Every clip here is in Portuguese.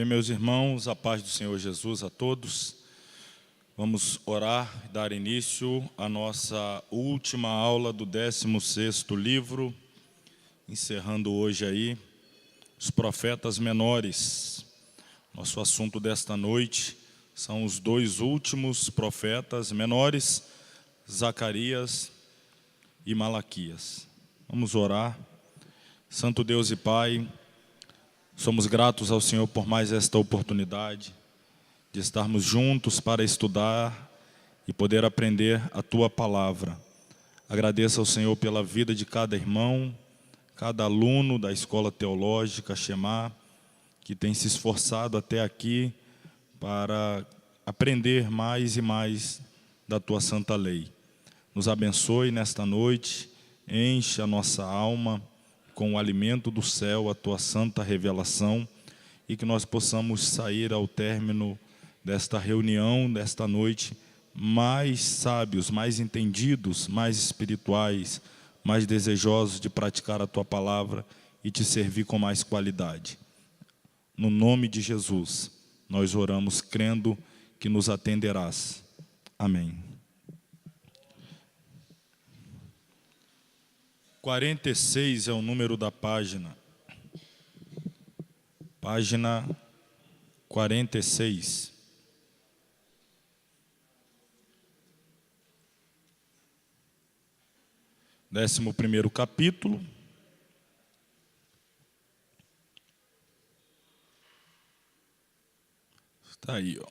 Bem, meus irmãos, a paz do Senhor Jesus a todos. Vamos orar e dar início à nossa última aula do 16º livro, encerrando hoje aí os profetas menores. Nosso assunto desta noite são os dois últimos profetas menores, Zacarias e Malaquias. Vamos orar. Santo Deus e Pai, somos gratos ao Senhor por mais esta oportunidade de estarmos juntos para estudar e poder aprender a Tua Palavra. Agradeço ao Senhor pela vida de cada irmão, cada aluno da Escola Teológica Shema, que tem se esforçado até aqui para aprender mais e mais da Tua Santa Lei. Nos abençoe nesta noite, enche a nossa alma com o alimento do céu, a Tua santa revelação, e que nós possamos sair ao término desta reunião, desta noite, mais sábios, mais entendidos, mais espirituais, mais desejosos de praticar a Tua palavra e Te servir com mais qualidade. No nome de Jesus, nós oramos crendo que nos atenderás. Amém. 46 é o número da página. Página 46. Décimo primeiro capítulo. Está aí, ó.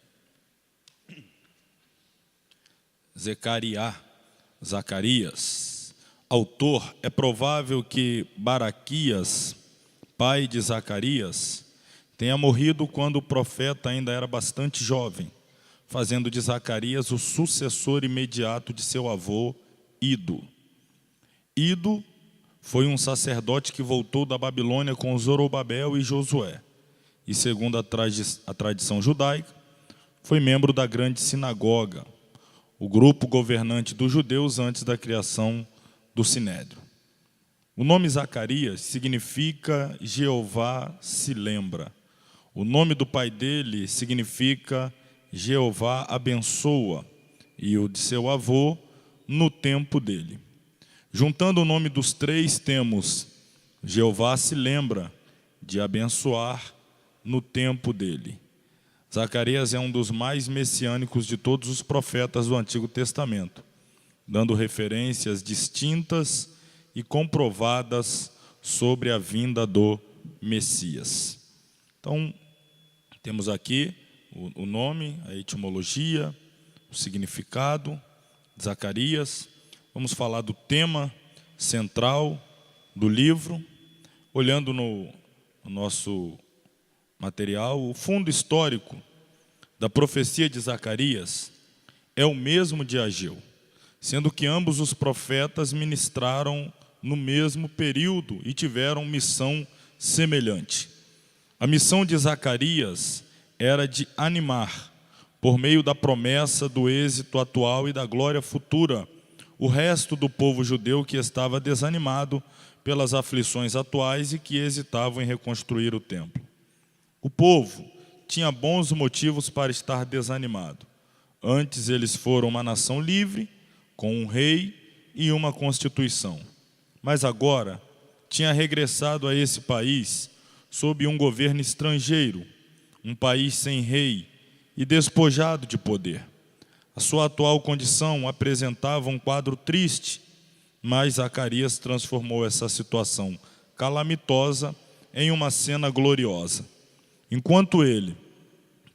Zacarias. Autor, é provável que Baraquias, pai de Zacarias, tenha morrido quando o profeta ainda era bastante jovem, fazendo de Zacarias o sucessor imediato de seu avô, Ido. Ido foi um sacerdote que voltou da Babilônia com Zorobabel e Josué, e segundo a tradição judaica, foi membro da grande sinagoga, o grupo governante dos judeus antes da criação do Sinédrio. O nome Zacarias significa Jeová se lembra. O nome do pai dele significa Jeová abençoa, e o de seu avô, no tempo dele. Juntando o nome dos três, temos Jeová se lembra de abençoar no tempo dele. Zacarias é um dos mais messiânicos de todos os profetas do Antigo Testamento, dando referências distintas e comprovadas sobre a vinda do Messias. Então, temos aqui o nome, a etimologia, o significado, Zacarias. Vamos falar do tema central do livro, olhando no nosso material. O fundo histórico da profecia de Zacarias é o mesmo de Ageu, sendo que ambos os profetas ministraram no mesmo período e tiveram missão semelhante. A missão de Zacarias era de animar, por meio da promessa do êxito atual e da glória futura, o resto do povo judeu que estava desanimado pelas aflições atuais e que hesitavam em reconstruir o templo. O povo tinha bons motivos para estar desanimado. Antes eles foram uma nação livre, com um rei e uma constituição. Mas agora tinha regressado a esse país sob um governo estrangeiro, um país sem rei e despojado de poder. A sua atual condição apresentava um quadro triste, mas Zacarias transformou essa situação calamitosa em uma cena gloriosa. Enquanto ele,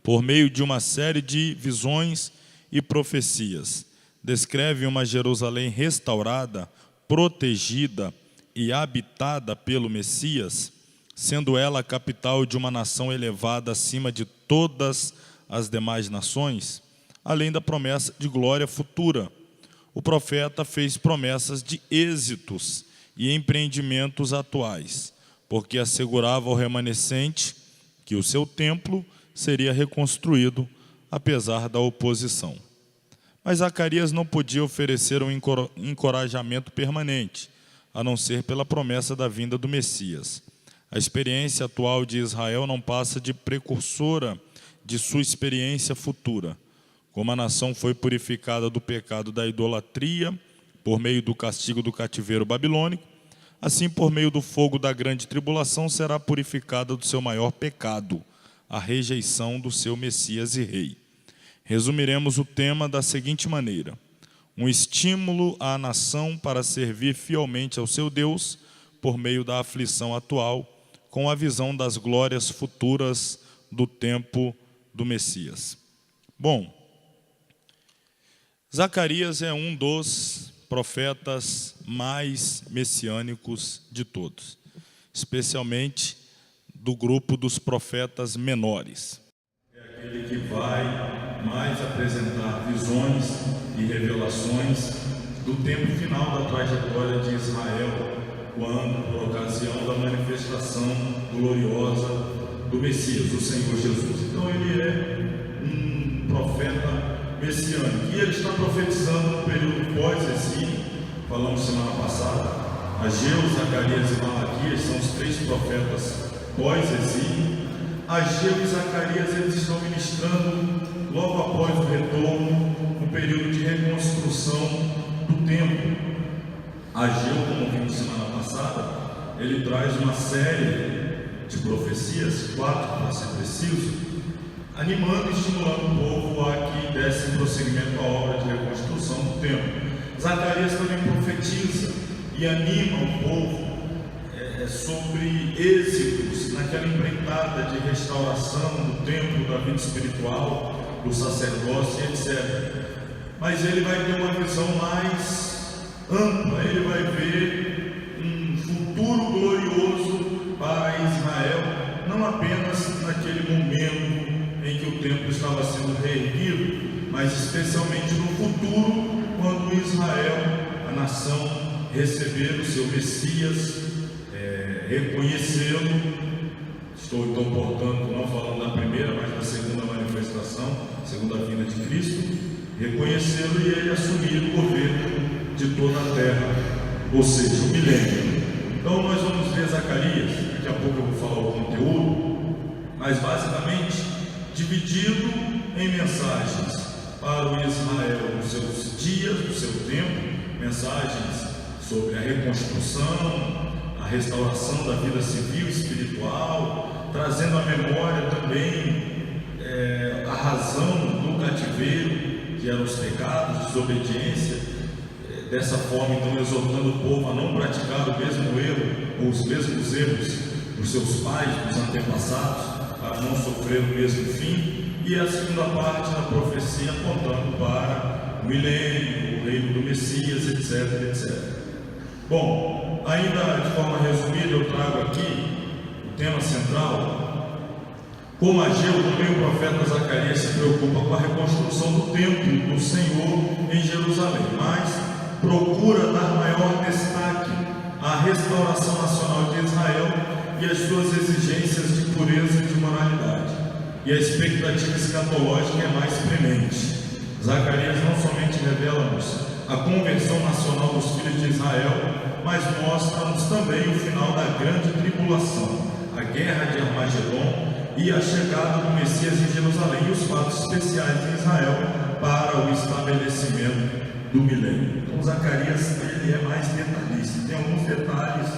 por meio de uma série de visões e profecias, descreve uma Jerusalém restaurada, protegida e habitada pelo Messias, sendo ela a capital de uma nação elevada acima de todas as demais nações, além da promessa de glória futura. O profeta fez promessas de êxitos e empreendimentos atuais, porque assegurava ao remanescente que o seu templo seria reconstruído, apesar da oposição. Mas Zacarias não podia oferecer um encorajamento permanente, a não ser pela promessa da vinda do Messias. A experiência atual de Israel não passa de precursora de sua experiência futura. Como a nação foi purificada do pecado da idolatria por meio do castigo do cativeiro babilônico, assim por meio do fogo da grande tribulação será purificada do seu maior pecado, a rejeição do seu Messias e Rei. Resumiremos o tema da seguinte maneira: um estímulo à nação para servir fielmente ao seu Deus por meio da aflição atual, com a visão das glórias futuras do tempo do Messias. Bom, Zacarias é um dos profetas mais messiânicos de todos, especialmente do grupo dos profetas menores. É aquele que vai mais apresentar visões e revelações do tempo final da trajetória de Israel, quando, por ocasião da manifestação gloriosa do Messias, do Senhor Jesus. Então ele é um profeta messiânico, e ele está profetizando no período pós-exílio. Falamos semana passada, Ageu, Zacarias e Malaquias são os três profetas pós-exílio. Ageu e Zacarias, eles estão ministrando logo após o retorno, no período de reconstrução do templo. Ageu, como vimos semana passada, ele traz uma série de profecias, 4 para ser preciso, animando e estimulando o povo a que desse prosseguimento à obra de reconstrução do templo. Zacarias também profetiza e anima o povo sobre êxitos naquela empreitada de restauração do templo, da vida espiritual, do sacerdócio, etc. Mas ele vai ter uma visão mais ampla, ele vai ver um futuro glorioso para Israel, não apenas naquele momento em que o templo estava sendo reerguido, mas especialmente no futuro, quando Israel, a nação, receber o seu Messias, reconhecê-lo. Estou então, portanto, não falando da primeira, mas da segunda manifestação, segunda vinda de Cristo, reconhecê-lo e ele assumir o governo de toda a terra, ou seja, o milênio. Então nós vamos ver Zacarias, daqui a pouco eu vou falar o conteúdo, mas basicamente dividido em mensagens para o Israel nos seus dias, no seu tempo, mensagens sobre a reconstrução, a restauração da vida civil e espiritual, trazendo à memória também a razão do cativeiro, que eram os pecados, desobediência, dessa forma então exortando o povo a não praticar o mesmo erro, ou os mesmos erros dos seus pais, dos antepassados, para não sofrer o mesmo fim. E a segunda parte da profecia apontando para o milênio, o reino do Messias, etc, etc. Bom, ainda de forma resumida eu trago aqui o tema central. Como Ageu, também o profeta Zacarias se preocupa com a reconstrução do templo do Senhor em Jerusalém, mas procura dar maior destaque à restauração nacional de Israel e às suas exigências de pureza e de moralidade. E a expectativa escatológica é mais premente. Zacarias não somente revela-nos a conversão nacional dos filhos de Israel, mas mostra-nos também o final da grande tribulação, a guerra de Armagedon e a chegada do Messias em Jerusalém e os fatos especiais de Israel para o estabelecimento do milênio. Então Zacarias ele é mais detalhista, tem alguns detalhes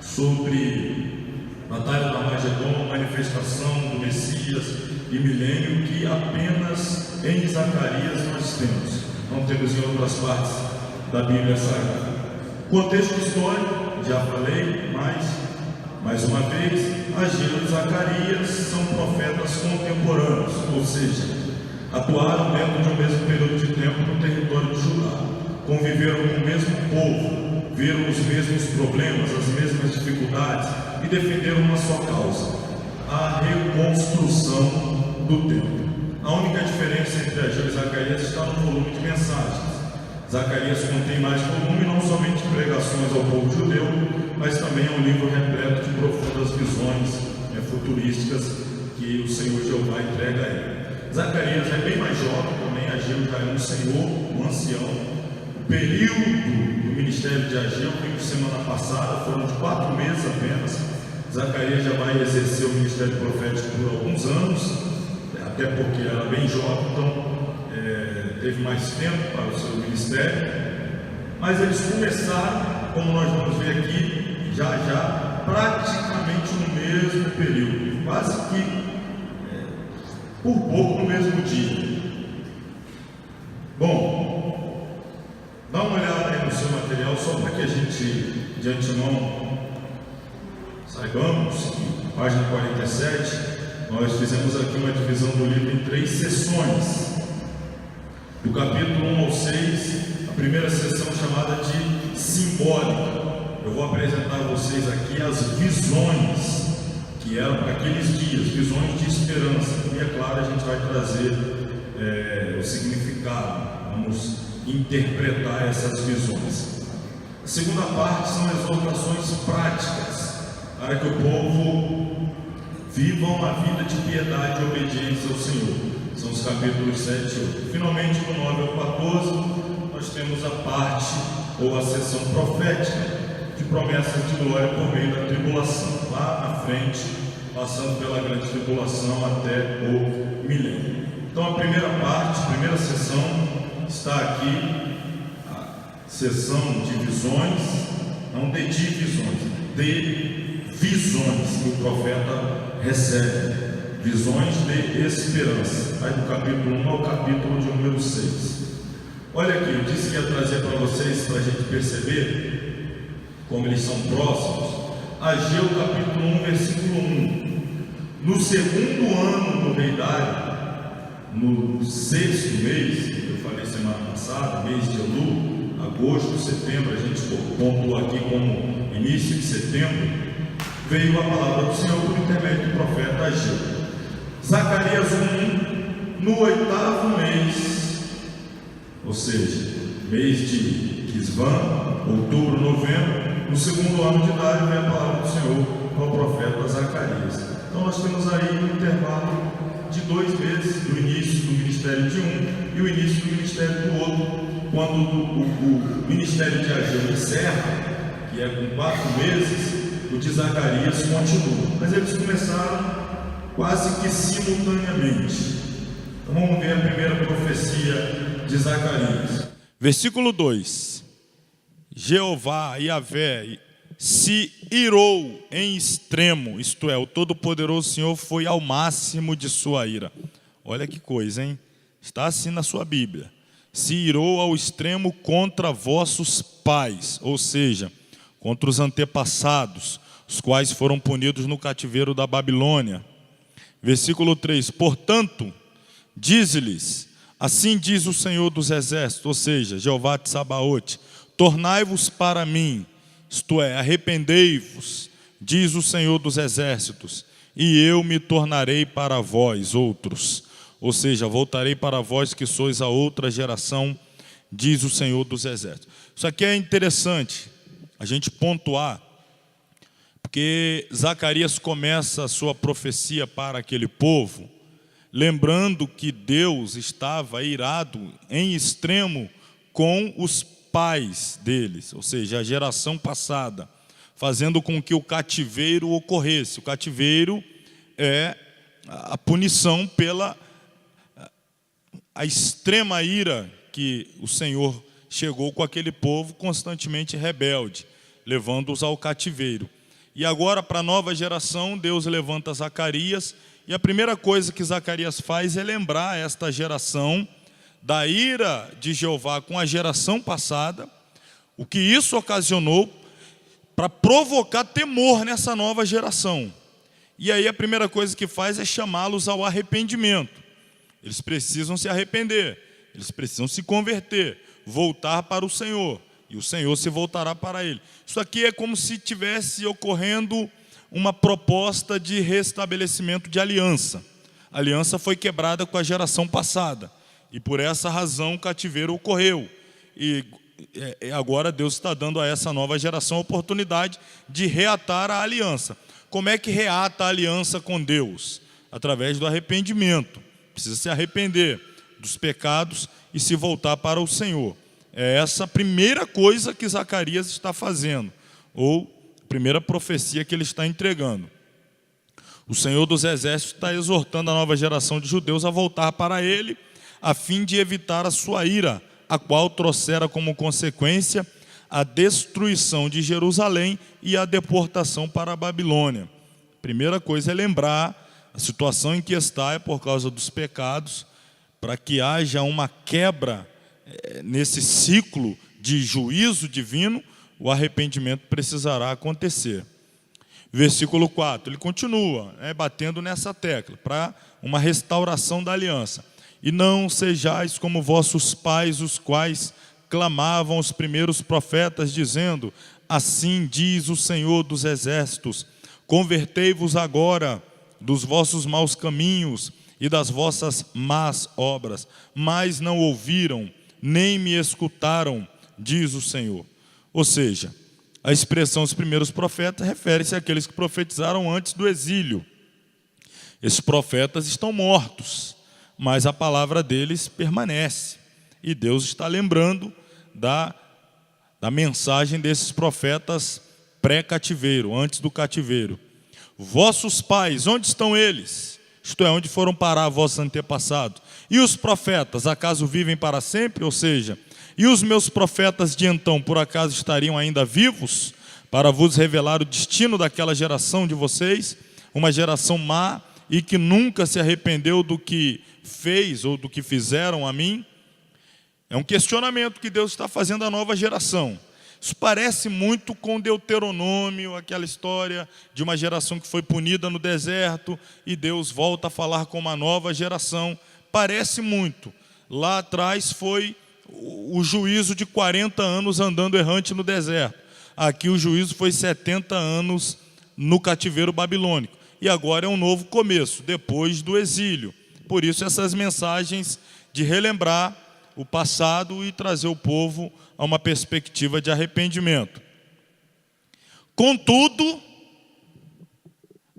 sobre Batalha do Armagedon, manifestação do Messias e milênio que apenas em Zacarias nós temos, não temos em outras partes da Bíblia Sagrada. Contexto histórico, já falei, mas mais uma vez, Ageu e Zacarias são profetas contemporâneos, ou seja, atuaram dentro de um mesmo período de tempo no território de Judá, conviveram com o mesmo povo, viram os mesmos problemas, as mesmas dificuldades e defenderam uma só causa: a reconstrução do templo. A única diferença entre Ageu e Zacarias está no volume de mensagens. Zacarias contém mais volume, não somente pregações ao povo judeu, mas também é um livro repleto de profundas visões futurísticas que o Senhor Jeová entrega a ele. Zacarias é bem mais jovem, também Ageu já é um senhor, um ancião. O período do ministério de Ageu, vimos semana passada, foram de 4 meses apenas. Zacarias já vai exercer o ministério profético por alguns anos, até porque era bem jovem, então teve mais tempo para o seu ministério. Mas eles começaram, como nós vamos ver aqui, já praticamente no mesmo período, quase que por pouco no mesmo dia. Bom, dá uma olhada aí no seu material, só para que a gente, de antemão, saibamos que, página 47, nós fizemos aqui uma divisão do livro em 3 sessões. Do capítulo 1 ao 6, a primeira sessão chamada de simbólica. Eu vou apresentar a vocês aqui as visões que eram para aqueles dias, visões de esperança. E é claro, a gente vai trazer o significado, vamos interpretar essas visões. A segunda parte são exortações práticas, para que o povo viva uma vida de piedade e obediência ao Senhor. São os capítulos 7 e 8. Finalmente, do 9 ao 14, nós temos a parte ou a sessão profética de promessas de glória por meio da tribulação, lá na frente, passando pela grande tribulação até o milênio. Então, a primeira parte, a primeira sessão, está aqui, a sessão de visões, não de divisões, de visões que o profeta recebe, visões de esperança, vai do capítulo 1 ao capítulo de número 6. Olha aqui, eu disse que ia trazer para vocês, para a gente perceber como eles são próximos. Ageu capítulo 1, versículo 1. No segundo ano do rei Dário, no 6º mês, eu falei semana passada, mês de Elul, agosto, setembro, a gente pontuou aqui como início de setembro, veio a palavra do Senhor por intermédio do profeta Ageu. Zacarias 1, no 8º mês, ou seja, mês de Quisvan, outubro, novembro, no segundo ano de Dário, vem a palavra do Senhor ao profeta Zacarias. Então nós temos aí um intervalo de 2 meses, do início do ministério de um e o início do ministério do outro, quando o ministério de Ageu encerra, que é com 4 meses, o de Zacarias continua. Mas eles começaram quase que simultaneamente. Então vamos ver a primeira profecia de Zacarias. Versículo 2. Jeová, Yahvé, se irou em extremo, isto é, o Todo-Poderoso Senhor foi ao máximo de sua ira. Olha que coisa, hein? Está assim na sua Bíblia. Se irou ao extremo contra vossos pais, ou seja, contra os antepassados, os quais foram punidos no cativeiro da Babilônia. Versículo 3. Portanto, dize-lhes, assim diz o Senhor dos Exércitos, ou seja, Jeová de Sabaote, tornai-vos para mim, isto é, arrependei-vos, diz o Senhor dos Exércitos, e eu me tornarei para vós outros, ou seja, voltarei para vós que sois a outra geração, diz o Senhor dos Exércitos. Isso aqui é interessante a gente pontuar, porque Zacarias começa a sua profecia para aquele povo, lembrando que Deus estava irado em extremo com os pais deles, ou seja, a geração passada, fazendo com que o cativeiro ocorresse. O cativeiro é a punição pela a extrema ira que o Senhor chegou com aquele povo constantemente rebelde, levando-os ao cativeiro. E agora, para a nova geração, Deus levanta Zacarias, e a primeira coisa que Zacarias faz é lembrar esta geração da ira de Jeová com a geração passada, o que isso ocasionou para provocar temor nessa nova geração. E aí a primeira coisa que faz é chamá-los ao arrependimento. Eles precisam se arrepender, eles precisam se converter, voltar para o Senhor, e o Senhor se voltará para ele. Isso aqui é como se tivesse ocorrendo uma proposta de restabelecimento de aliança. A aliança foi quebrada com a geração passada, e por essa razão o cativeiro ocorreu. E agora Deus está dando a essa nova geração a oportunidade de reatar a aliança. Como é que reata a aliança com Deus? Através do arrependimento. Precisa se arrepender dos pecados e se voltar para o Senhor. É essa a primeira coisa que Zacarias está fazendo, ou Primeira profecia que ele está entregando. O Senhor dos Exércitos está exortando a nova geração de judeus a voltar para ele, a fim de evitar a sua ira, a qual trouxera como consequência a destruição de Jerusalém e a deportação para a Babilônia. Primeira coisa é lembrar, a situação em que está é por causa dos pecados, para que haja uma quebra nesse ciclo de juízo divino, o arrependimento precisará acontecer. Versículo 4, ele continua batendo nessa tecla, para uma restauração da aliança. E não sejais como vossos pais, os quais clamavam os primeiros profetas, dizendo: assim diz o Senhor dos Exércitos, convertei-vos agora dos vossos maus caminhos e das vossas más obras. Mas não ouviram, nem me escutaram, diz o Senhor. Ou seja, a expressão dos primeiros profetas refere-se àqueles que profetizaram antes do exílio. Esses profetas estão mortos, mas a palavra deles permanece. E Deus está lembrando da mensagem desses profetas pré-cativeiro, antes do cativeiro. Vossos pais, onde estão eles? Isto é, onde foram parar vossos antepassados? E os profetas, acaso vivem para sempre? Ou seja, e os meus profetas de então, por acaso estariam ainda vivos para vos revelar o destino daquela geração de vocês? Uma geração má e que nunca se arrependeu do que fez ou do que fizeram a mim? É um questionamento que Deus está fazendo à nova geração. Isso parece muito com Deuteronômio, aquela história de uma geração que foi punida no deserto e Deus volta a falar com uma nova geração. Parece muito. Lá atrás foi o juízo de 40 anos andando errante no deserto. Aqui o juízo foi 70 anos no cativeiro babilônico. E agora é um novo começo, depois do exílio. Por isso essas mensagens de relembrar o passado e trazer o povo a uma perspectiva de arrependimento. Contudo,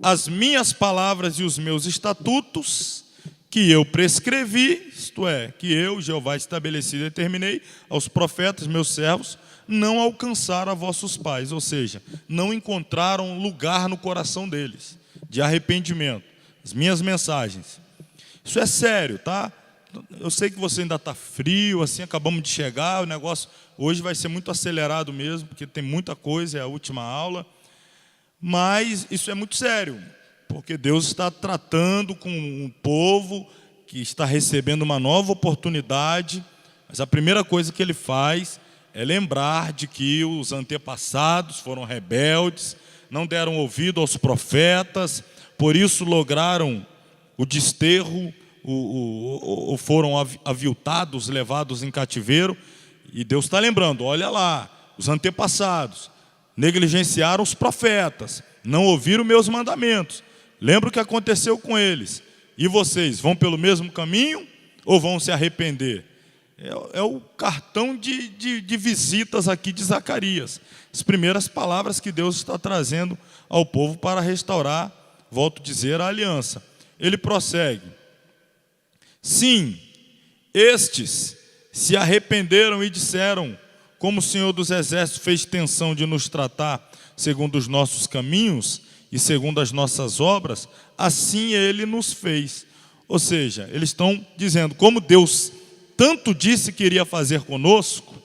as minhas palavras e os meus estatutos que eu prescrevi, isto é, que eu, Jeová, estabeleci e determinei aos profetas, meus servos, não alcançaram a vossos pais, ou seja, não encontraram lugar no coração deles, de arrependimento. As minhas mensagens. Isso é sério, tá? Eu sei que você ainda está frio, assim, acabamos de chegar, o negócio hoje vai ser muito acelerado mesmo, porque tem muita coisa, é a última aula, mas isso é muito sério, porque Deus está tratando com um povo que está recebendo uma nova oportunidade, mas a primeira coisa que ele faz é lembrar de que os antepassados foram rebeldes, não deram ouvido aos profetas, por isso lograram o desterro, ou foram aviltados, levados em cativeiro, e Deus está lembrando, olha lá, os antepassados negligenciaram os profetas, não ouviram meus mandamentos, lembra o que aconteceu com eles, e vocês vão pelo mesmo caminho ou vão se arrepender? É o cartão de visitas aqui de Zacarias, as primeiras palavras que Deus está trazendo ao povo para restaurar, volto a dizer, a aliança. Ele prossegue: sim, estes se arrependeram e disseram, como o Senhor dos Exércitos fez tensão de nos tratar segundo os nossos caminhos e segundo as nossas obras, assim Ele nos fez. Ou seja, eles estão dizendo, como Deus tanto disse que iria fazer conosco,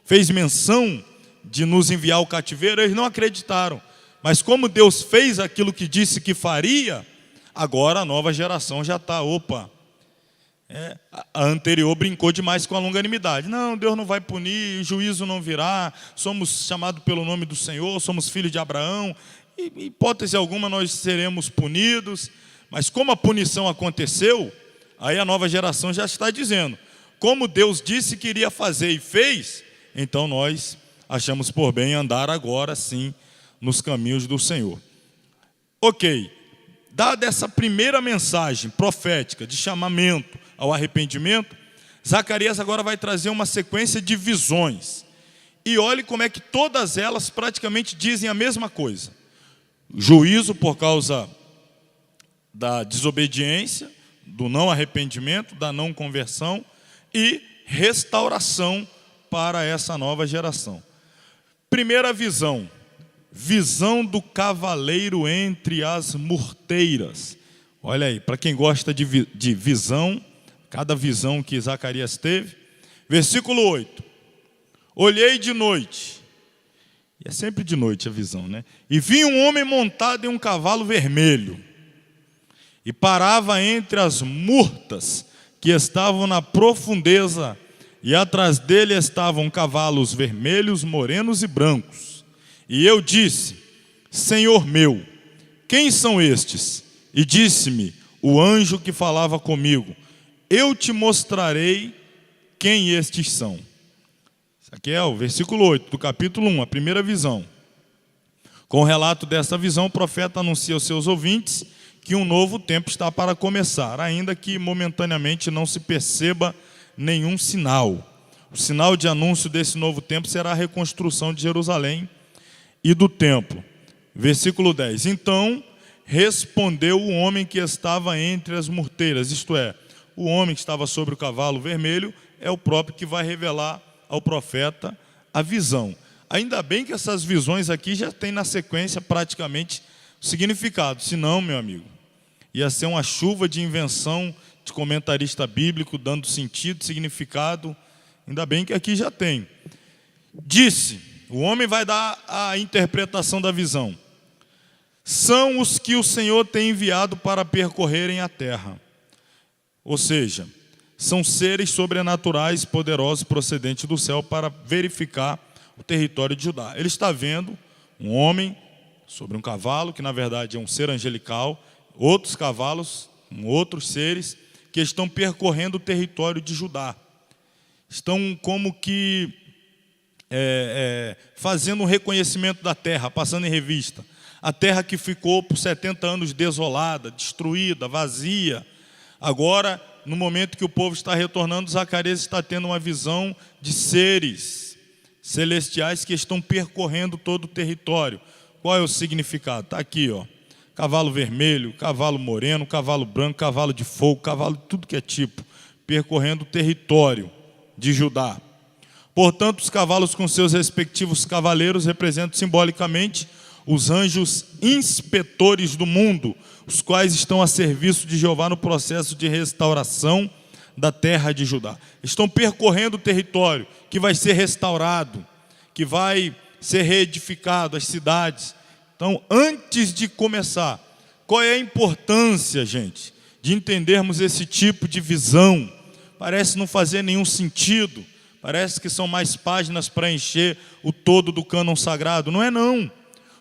fez menção de nos enviar ao cativeiro, eles não acreditaram. Mas como Deus fez aquilo que disse que faria, agora a nova geração já está, a anterior brincou demais com a longanimidade. Não, Deus não vai punir, juízo não virá, somos chamados pelo nome do Senhor, somos filhos de Abraão, em hipótese alguma nós seremos punidos, mas como a punição aconteceu, aí a nova geração já está dizendo, como Deus disse que iria fazer e fez, então nós achamos por bem andar agora sim nos caminhos do Senhor. Ok, dada essa primeira mensagem profética de chamamento ao arrependimento, Zacarias agora vai trazer uma sequência de visões. E olhe como é que todas elas praticamente dizem a mesma coisa. Juízo por causa da desobediência, do não arrependimento, da não conversão e restauração para essa nova geração. Primeira visão, visão do cavaleiro entre as murteiras. Olha aí, para quem gosta de visão, cada visão que Zacarias teve. Versículo 8. Olhei de noite, e é sempre de noite a visão, né? E vi um homem montado em um cavalo vermelho, e parava entre as murtas que estavam na profundeza, e atrás dele estavam cavalos vermelhos, morenos e brancos. E eu disse: Senhor meu, quem são estes? E disse-me o anjo que falava comigo: eu te mostrarei quem estes são. Isso aqui é o versículo 8 do capítulo 1, a primeira visão. Com o relato desta visão, o profeta anuncia aos seus ouvintes que um novo tempo está para começar, ainda que momentaneamente não se perceba nenhum sinal. O sinal de anúncio desse novo tempo será a reconstrução de Jerusalém e do templo. Versículo 10. Então respondeu o homem que estava entre as murteiras, isto é, o homem que estava sobre o cavalo vermelho é o próprio que vai revelar ao profeta a visão. Ainda bem que essas visões aqui já têm na sequência praticamente o significado, senão, meu amigo, ia ser uma chuva de invenção de comentarista bíblico dando sentido, significado. Ainda bem que aqui já tem. Disse, o homem vai dar a interpretação da visão: são os que o Senhor tem enviado para percorrerem a terra. Ou seja, são seres sobrenaturais, poderosos, procedentes do céu, para verificar o território de Judá. Ele está vendo um homem sobre um cavalo, que na verdade é um ser angelical, outros cavalos, outros seres, que estão percorrendo o território de Judá. Estão como que fazendo um reconhecimento da terra, passando em revista. A terra que ficou por 70 anos desolada, destruída, vazia. Agora, no momento que o povo está retornando, Zacarias está tendo uma visão de seres celestiais que estão percorrendo todo o território. Qual é o significado? Está aqui, ó. Cavalo vermelho, cavalo moreno, cavalo branco, cavalo de fogo, cavalo de tudo que é tipo, percorrendo o território de Judá. Portanto, os cavalos com seus respectivos cavaleiros representam simbolicamente os anjos inspetores do mundo, os quais estão a serviço de Jeová no processo de restauração da terra de Judá. Estão percorrendo o território que vai ser restaurado, que vai ser reedificado, as cidades. Então, antes de começar, qual é a importância, gente, de entendermos esse tipo de visão? Parece não fazer nenhum sentido, parece que são mais páginas para encher o todo do cânon sagrado. Não é não.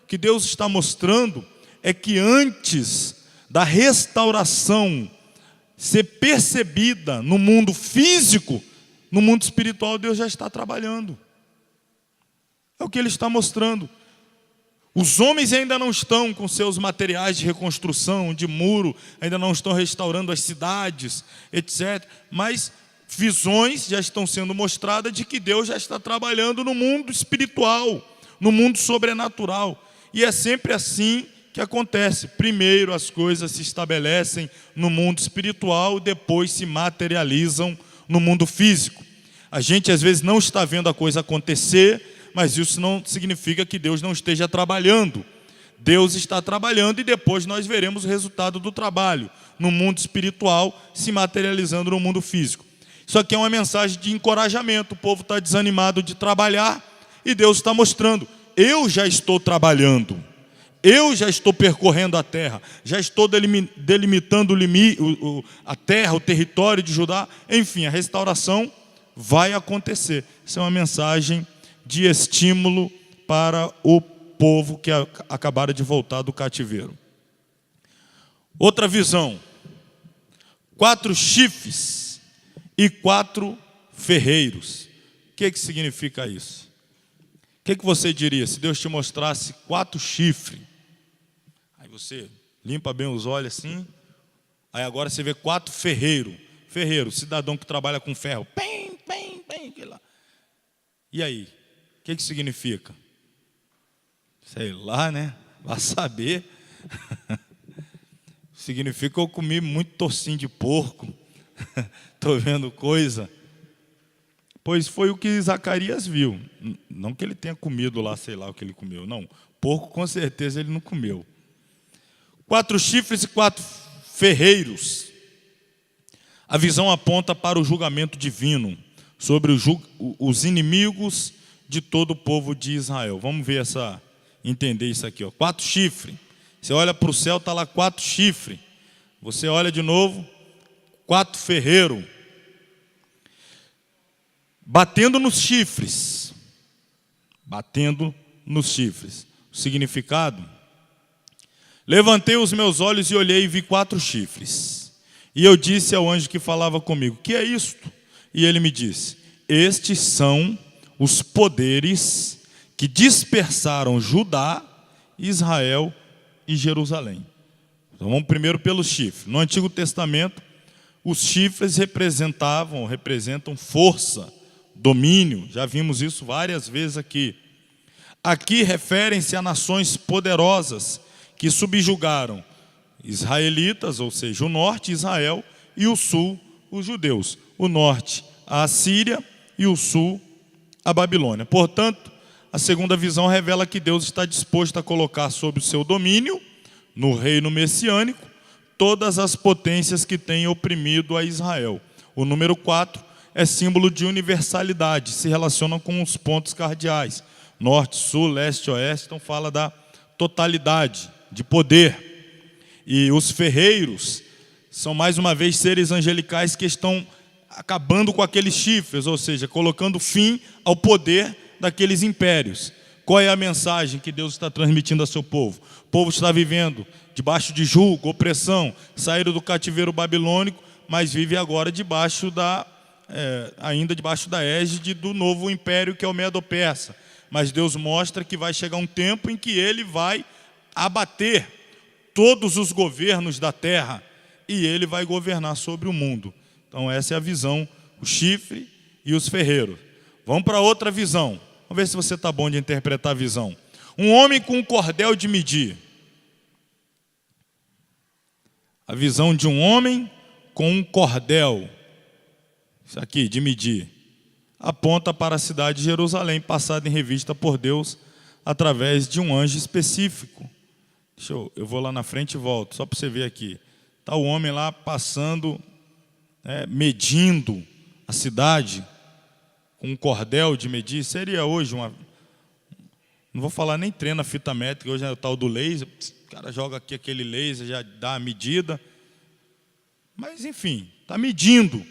O que Deus está mostrando é que antes da restauração ser percebida no mundo físico, no mundo espiritual, Deus já está trabalhando. É o que Ele está mostrando. Os homens ainda não estão com seus materiais de reconstrução, de muro, ainda não estão restaurando as cidades, etc. Mas visões já estão sendo mostradas de que Deus já está trabalhando no mundo espiritual, no mundo sobrenatural. E é sempre assim que acontece. Primeiro as coisas se estabelecem no mundo espiritual, depois se materializam no mundo físico. A gente às vezes não está vendo a coisa acontecer, mas isso não significa que Deus não esteja trabalhando. Deus está trabalhando e depois nós veremos o resultado do trabalho no mundo espiritual se materializando no mundo físico. Isso aqui é uma mensagem de encorajamento. O povo está desanimado de trabalhar e Deus está mostrando: eu já estou trabalhando, eu já estou percorrendo a terra, já estou delimitando a terra, o território de Judá. Enfim, a restauração vai acontecer. Isso é uma mensagem de estímulo para o povo que acabaram de voltar do cativeiro. Outra visão: 4 chifres e 4 ferreiros. O que significa isso? O que você diria se Deus te mostrasse 4 chifres? Aí você limpa bem os olhos assim. Aí agora você vê 4 ferreiros. Ferreiro, cidadão que trabalha com ferro. Pem, pem, pem, aquilo lá. E aí? O que significa? Sei lá, né? Vai saber. Significa que eu comi muito tocinho de porco. Estou vendo coisa. pois foi o que Zacarias viu. Não que ele tenha comido lá, sei lá o que ele comeu. Não, porco com certeza ele não comeu. 4 chifres e 4 ferreiros. A visão aponta para o julgamento divino sobre os inimigos de todo o povo de Israel. Vamos ver entender isso aqui. 4 chifres. Você olha para o céu, está lá 4 chifres. Você olha de novo, 4 ferreiros. Batendo nos chifres. Batendo nos chifres. O significado: levantei os meus olhos e olhei e vi 4 chifres. E eu disse ao anjo que falava comigo: que é isto? E ele me disse: estes são os poderes que dispersaram Judá, Israel e Jerusalém. Então vamos primeiro pelos chifres. No Antigo Testamento, os chifres representam força, domínio. Já vimos isso várias vezes aqui. Aqui referem-se a nações poderosas que subjugaram israelitas, ou seja, o norte, Israel, e o sul, os judeus. O norte, a Assíria, e o sul, a Babilônia. Portanto, a segunda visão revela que Deus está disposto a colocar sob o seu domínio, no reino messiânico, todas as potências que têm oprimido a Israel. O número 4 é símbolo de universalidade, se relaciona com os pontos cardeais. Norte, sul, leste, oeste, então fala da totalidade, de poder. E os ferreiros são mais uma vez seres angelicais que estão acabando com aqueles chifres, ou seja, colocando fim ao poder daqueles impérios. Qual é a mensagem que Deus está transmitindo ao seu povo? O povo está vivendo debaixo de julgo, opressão, saíram do cativeiro babilônico, mas vive agora ainda debaixo da égide do novo império que é o Medo-Persa. Mas Deus mostra que vai chegar um tempo em que Ele vai abater todos os governos da terra e Ele vai governar sobre o mundo. Então essa é a visão, o chifre e os ferreiros. Vamos para outra visão. Vamos ver se você está bom de interpretar a visão. Um homem com um cordel de medir. A visão de um homem com um cordel, isso aqui, de medir, aponta para a cidade de Jerusalém, passada em revista por Deus através de um anjo específico. Eu vou lá na frente e volto, só para você ver aqui. Está o homem lá passando, medindo a cidade, com um cordel de medir. Seria hoje não vou falar nem treino a fita métrica, hoje é o tal do laser. O cara joga aqui aquele laser, já dá a medida. Mas enfim, está medindo.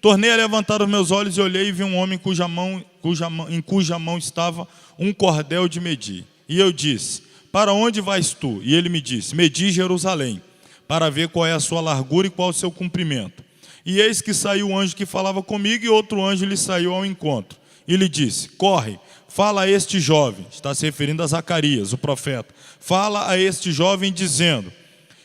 Tornei a levantar os meus olhos e olhei e vi um homem em cuja mão estava um cordel de medir. E eu disse: para onde vais tu? E ele me disse: medi Jerusalém, para ver qual é a sua largura e qual o seu comprimento. E eis que saiu o anjo que falava comigo, e outro anjo lhe saiu ao encontro. E lhe disse: corre, fala a este jovem, está se referindo a Zacarias, o profeta, fala a este jovem dizendo: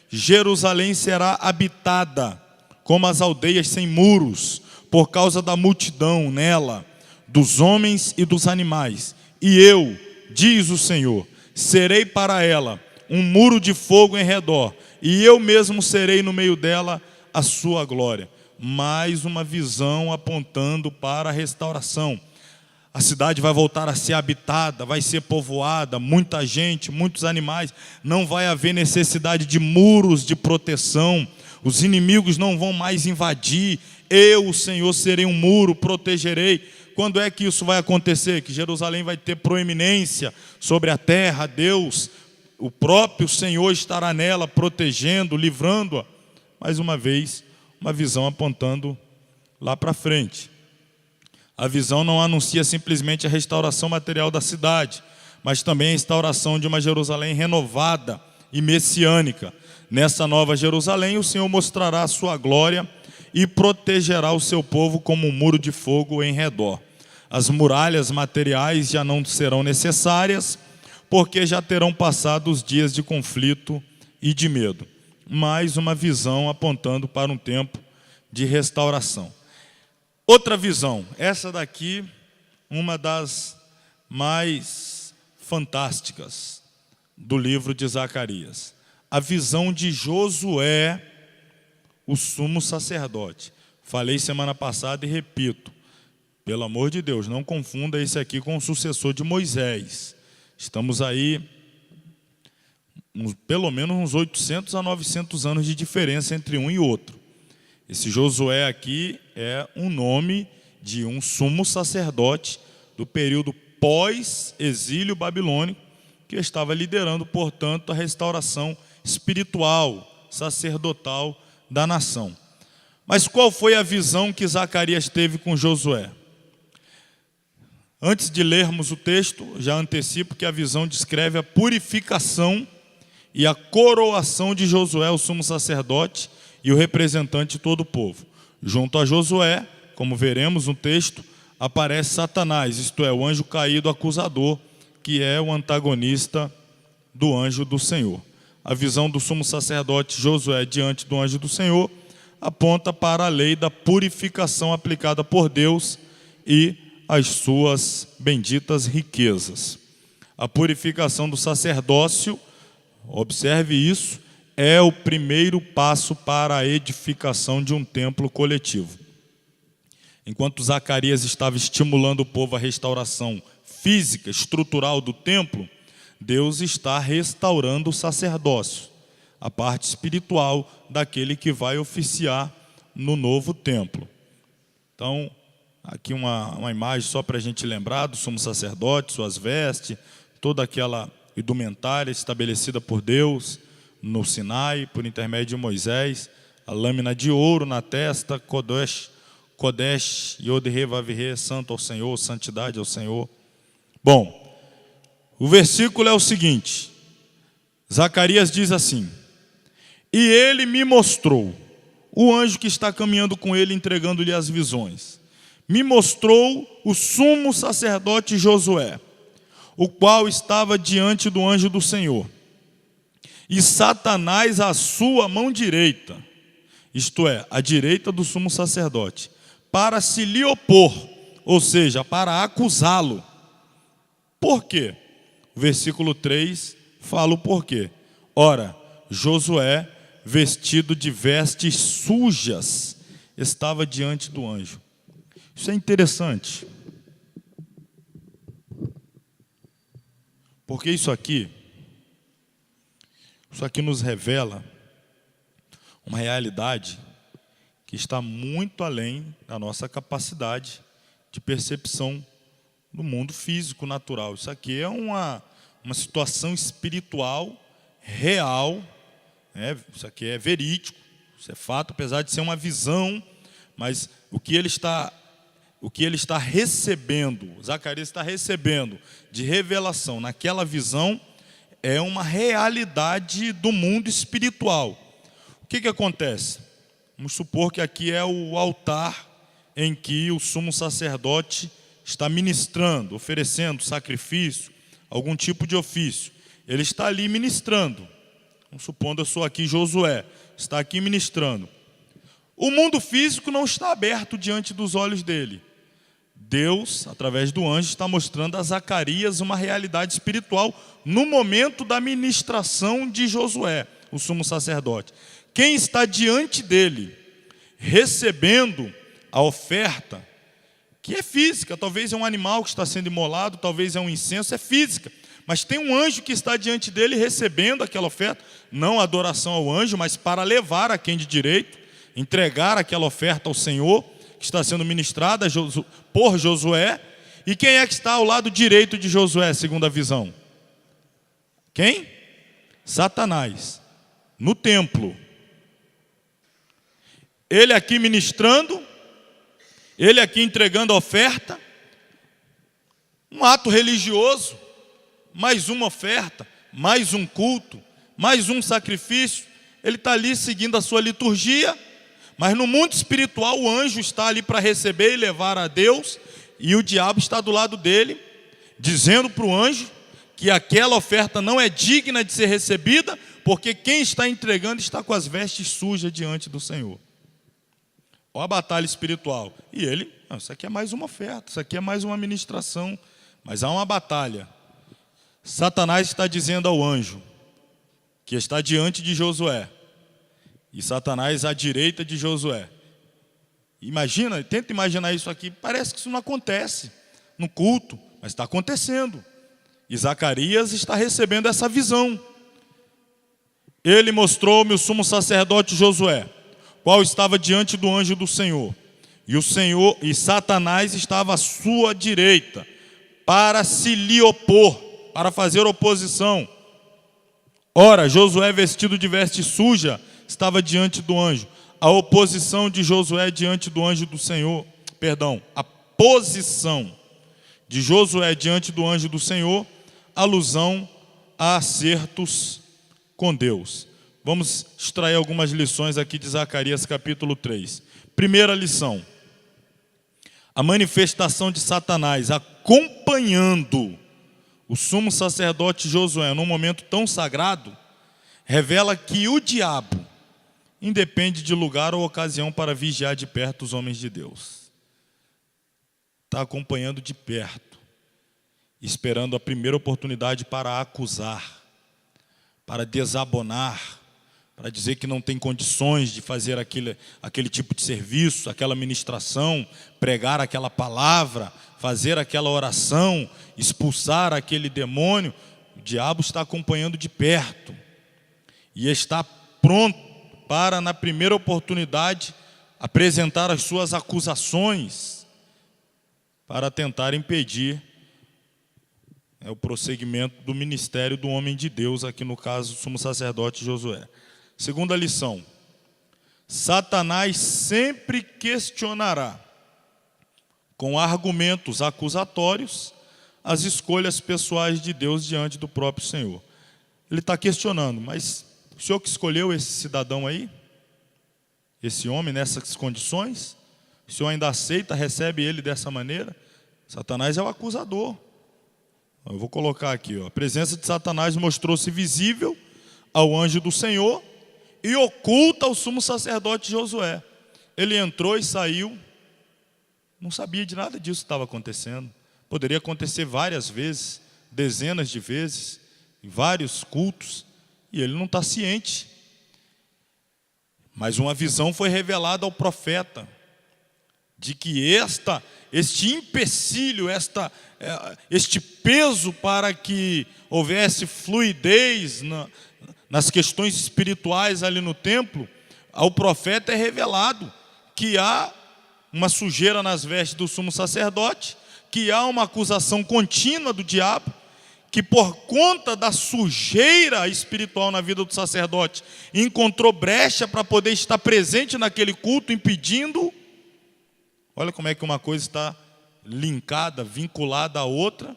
Jerusalém será habitada como as aldeias sem muros, por causa da multidão nela, dos homens e dos animais. E eu, diz o Senhor, serei para ela um muro de fogo em redor, e eu mesmo serei no meio dela a sua glória. Mais uma visão apontando para a restauração. A cidade vai voltar a ser habitada, vai ser povoada, muita gente, muitos animais. Não vai haver necessidade de muros de proteção. Os inimigos não vão mais invadir. Eu, o Senhor, serei um muro, protegerei. Quando é que isso vai acontecer? Que Jerusalém vai ter proeminência sobre a terra. Deus, o próprio Senhor, estará nela, protegendo, livrando-a. Mais uma vez, uma visão apontando lá para frente. A visão não anuncia simplesmente a restauração material da cidade, mas também a restauração de uma Jerusalém renovada e messiânica. Nessa nova Jerusalém, o Senhor mostrará a sua glória e protegerá o seu povo como um muro de fogo em redor. As muralhas materiais já não serão necessárias, porque já terão passado os dias de conflito e de medo. Mais uma visão apontando para um tempo de restauração. Outra visão, essa daqui, uma das mais fantásticas do livro de Zacarias. A visão de Josué, o sumo sacerdote. Falei semana passada e repito, Pelo amor de Deus, não confunda esse aqui com o sucessor de Moisés. Estamos aí, pelo menos uns 800 a 900 anos de diferença entre um e outro. Esse Josué aqui é um nome de um sumo sacerdote do período pós-exílio babilônico, que estava liderando, portanto, a restauração espiritual, sacerdotal da nação. Mas qual foi a visão que Zacarias teve com Josué? Antes de lermos o texto, já antecipo que a visão descreve a purificação e a coroação de Josué, o sumo sacerdote e o representante de todo o povo. Junto a Josué, como veremos no texto, aparece Satanás, isto é, o anjo caído acusador, que é o antagonista do anjo do Senhor. A visão do sumo sacerdote Josué diante do anjo do Senhor aponta para a lei da purificação aplicada por Deus e as suas benditas riquezas. A purificação do sacerdócio, observe isso, é o primeiro passo para a edificação de um templo coletivo. Enquanto Zacarias estava estimulando o povo à restauração física, estrutural do templo, Deus está restaurando o sacerdócio, a parte espiritual daquele que vai oficiar no novo templo. Então, aqui uma imagem só para a gente lembrar do sumo sacerdote, suas vestes, toda aquela indumentária estabelecida por Deus no Sinai, por intermédio de Moisés, a lâmina de ouro na testa, Kodesh, Yod-He, Vav-He, santo ao Senhor, santidade ao Senhor. Bom, o versículo é o seguinte, Zacarias diz assim: e ele me mostrou, o anjo que está caminhando com ele, entregando-lhe as visões, me mostrou o sumo sacerdote Josué, o qual estava diante do anjo do Senhor, e Satanás à sua mão direita, isto é, à direita do sumo sacerdote, para se lhe opor, ou seja, para acusá-lo. Por quê? O versículo 3 fala o porquê. Ora, Josué, vestido de vestes sujas, estava diante do anjo. Isso é interessante, porque isso aqui nos revela uma realidade que está muito além da nossa capacidade de percepção do mundo físico natural. Isso aqui é uma situação espiritual real, né? Isso aqui é verídico, isso é fato, apesar de ser uma visão, mas o que ele está recebendo, Zacarias está recebendo de revelação naquela visão, é uma realidade do mundo espiritual. O que acontece? Vamos supor que aqui é o altar em que o sumo sacerdote está ministrando, oferecendo sacrifício, algum tipo de ofício. Ele está ali ministrando. Vamos supor, eu sou aqui Josué, está aqui ministrando. O mundo físico não está aberto diante dos olhos dele. Deus, através do anjo, está mostrando a Zacarias uma realidade espiritual no momento da ministração de Josué, o sumo sacerdote. Quem está diante dele, recebendo a oferta, que é física, talvez é um animal que está sendo imolado, talvez é um incenso, é física. Mas tem um anjo que está diante dele recebendo aquela oferta, não adoração ao anjo, mas para levar a quem de direito, entregar aquela oferta ao Senhor, que está sendo ministrada por Josué. E quem é que está ao lado direito de Josué, segundo a visão? Quem? Satanás, no templo. Ele aqui ministrando, ele aqui entregando a oferta, um ato religioso, mais uma oferta, mais um culto, mais um sacrifício. Ele está ali seguindo a sua liturgia, mas no mundo espiritual o anjo está ali para receber e levar a Deus, e o diabo está do lado dele, dizendo para o anjo que aquela oferta não é digna de ser recebida, porque quem está entregando está com as vestes sujas diante do Senhor. Olha a batalha espiritual. E ele, isso aqui é mais uma oferta, isso aqui é mais uma ministração, mas há uma batalha. Satanás está dizendo ao anjo, que está diante de Josué, e Satanás à direita de Josué, Imagina, tenta imaginar isso aqui, parece que isso não acontece no culto, mas está acontecendo. E Zacarias está recebendo essa visão. Ele mostrou-me o sumo sacerdote Josué, qual estava diante do anjo do Senhor. E Satanás estava à sua direita, para se lhe opor, para fazer oposição. Ora, Josué, vestido de veste suja, estava diante do anjo. A oposição de Josué diante do anjo do Senhor, a posição de Josué diante do anjo do Senhor, alusão a acertos com Deus. Vamos extrair algumas lições aqui de Zacarias capítulo 3. Primeira lição: a manifestação de Satanás acompanhando o sumo sacerdote Josué num momento tão sagrado, revela que o diabo independe de lugar ou ocasião para vigiar de perto os homens de Deus. Está acompanhando de perto, esperando a primeira oportunidade para acusar, para desabonar, para dizer que não tem condições de fazer aquele tipo de serviço, aquela ministração, pregar aquela palavra, fazer aquela oração, expulsar aquele demônio. O diabo está acompanhando de perto e está pronto para, na primeira oportunidade, apresentar as suas acusações para tentar impedir o prosseguimento do ministério do homem de Deus, aqui no caso, o sumo sacerdote Josué. Segunda lição: Satanás sempre questionará, com argumentos acusatórios, as escolhas pessoais de Deus diante do próprio Senhor. Ele está questionando, mas o Senhor que escolheu esse cidadão aí, esse homem nessas condições, o Senhor ainda aceita, recebe ele dessa maneira? Satanás é o acusador. Eu vou colocar aqui, a presença de Satanás mostrou-se visível ao anjo do Senhor e oculta ao sumo sacerdote Josué. Ele entrou e saiu, não sabia de nada disso que estava acontecendo. Poderia acontecer várias vezes, dezenas de vezes, em vários cultos, e ele não está ciente. Mas uma visão foi revelada ao profeta, de que este empecilho, este peso para que houvesse fluidez nas questões espirituais ali no templo, ao profeta é revelado que há uma sujeira nas vestes do sumo sacerdote, que há uma acusação contínua do diabo, que por conta da sujeira espiritual na vida do sacerdote, encontrou brecha para poder estar presente naquele culto, impedindo. Olha como é que uma coisa está linkada, vinculada à outra,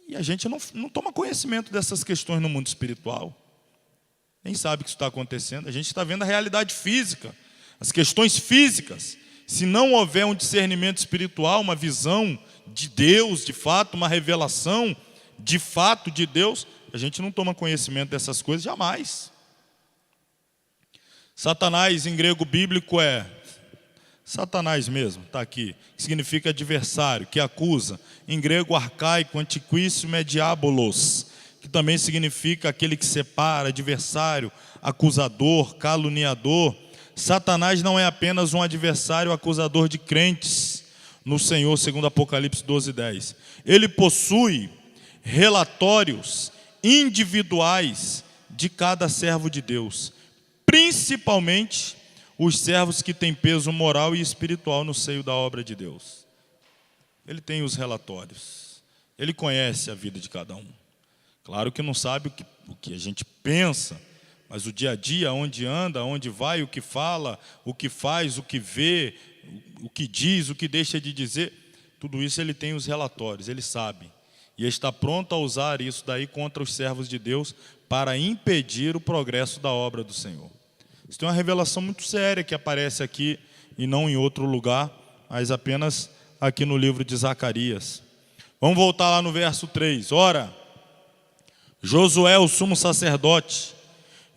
e a gente não toma conhecimento dessas questões no mundo espiritual. Nem sabe que isso está acontecendo. A gente está vendo a realidade física, as questões físicas. Se não houver um discernimento espiritual, uma visão de Deus, de fato, uma revelação de fato de Deus, a gente não toma conhecimento dessas coisas jamais. Satanás em grego bíblico é Satanás mesmo, está aqui, que significa adversário, que acusa. Em grego arcaico, antiquíssimo, é diabolos, que também significa aquele que separa, adversário, acusador, caluniador. Satanás não é apenas um adversário acusador de crentes no Senhor, segundo Apocalipse 12:10. Ele possui relatórios individuais de cada servo de Deus, principalmente os servos que têm peso moral e espiritual no seio da obra de Deus. Ele tem os relatórios, ele conhece a vida de cada um. Claro que não sabe o que a gente pensa, mas o dia a dia, onde anda, onde vai, o que fala, o que faz, o que vê, o que diz, o que deixa de dizer, tudo isso ele tem os relatórios, ele sabe. E está pronto a usar isso daí contra os servos de Deus para impedir o progresso da obra do Senhor. Isso tem uma revelação muito séria que aparece aqui e não em outro lugar, mas apenas aqui no livro de Zacarias. Vamos voltar lá no verso 3. Ora, Josué, o sumo sacerdote,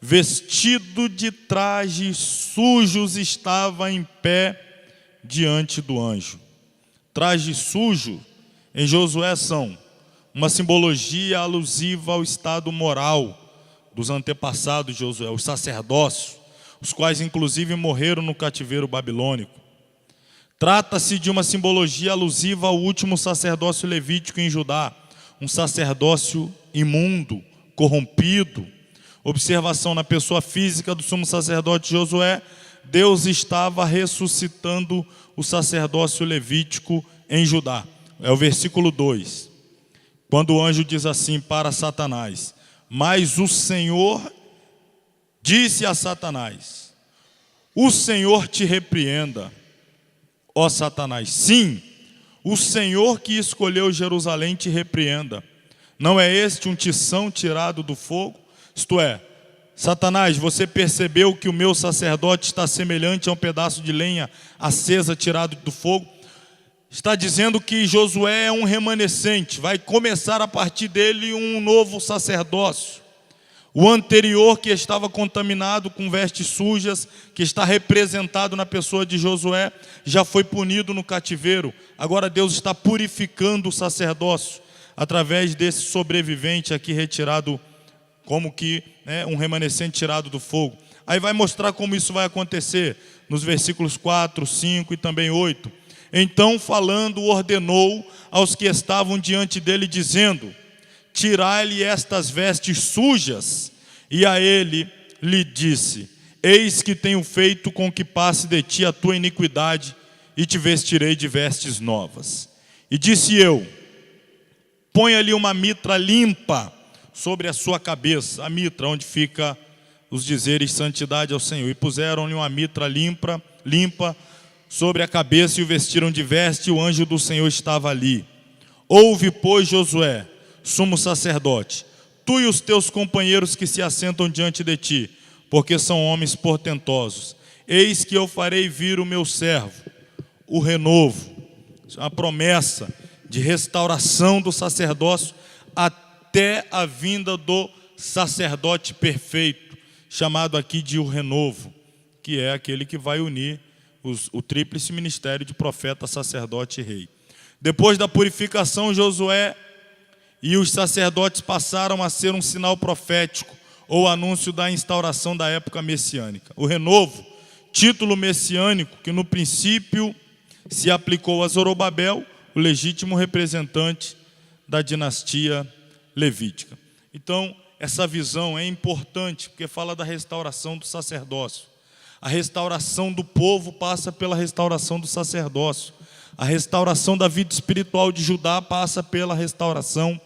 vestido de trajes sujos, estava em pé diante do anjo. Traje sujo em Josué são uma simbologia alusiva ao estado moral dos antepassados de Josué, os sacerdócios, os quais inclusive morreram no cativeiro babilônico. Trata-se de uma simbologia alusiva ao último sacerdócio levítico em Judá, um sacerdócio imundo, corrompido. Observação: na pessoa física do sumo sacerdote Josué, Deus estava ressuscitando o sacerdócio levítico em Judá. É o versículo 2, quando o anjo diz assim para Satanás: mas o Senhor disse a Satanás: o Senhor te repreenda, ó Satanás. Sim, o Senhor que escolheu Jerusalém te repreenda. Não é este um tição tirado do fogo? Isto é, Satanás, você percebeu que o meu sacerdote está semelhante a um pedaço de lenha acesa tirado do fogo? Está dizendo que Josué é um remanescente, vai começar a partir dele um novo sacerdócio. O anterior, que estava contaminado com vestes sujas, que está representado na pessoa de Josué, já foi punido no cativeiro. Agora Deus está purificando o sacerdócio através desse sobrevivente aqui retirado, como que um remanescente tirado do fogo. Aí vai mostrar como isso vai acontecer nos versículos 4, 5 e também 8. Então, falando, ordenou aos que estavam diante dele, dizendo: tirai-lhe estas vestes sujas. E a ele lhe disse: eis que tenho feito com que passe de ti a tua iniquidade, e te vestirei de vestes novas. E disse eu: ponha-lhe uma mitra limpa sobre a sua cabeça. A mitra, onde fica os dizeres santidade ao Senhor. E puseram-lhe uma mitra limpa sobre a cabeça e o vestiram de veste, e o anjo do Senhor estava ali. Ouve, pois, Josué, sumo sacerdote, tu e os teus companheiros que se assentam diante de ti, porque são homens portentosos. Eis que eu farei vir o meu servo, o renovo. Isso é uma promessa de restauração do sacerdócio até a vinda do sacerdote perfeito, chamado aqui de o renovo, que é aquele que vai unir o tríplice ministério de profeta, sacerdote e rei. Depois da purificação, Josué e os sacerdotes passaram a ser um sinal profético ou anúncio da instauração da época messiânica. O renovo, título messiânico que no princípio se aplicou a Zorobabel, o legítimo representante da dinastia levítica. Então, essa visão é importante porque fala da restauração do sacerdócio. A restauração do povo passa pela restauração do sacerdócio. A restauração da vida espiritual de Judá passa pela restauração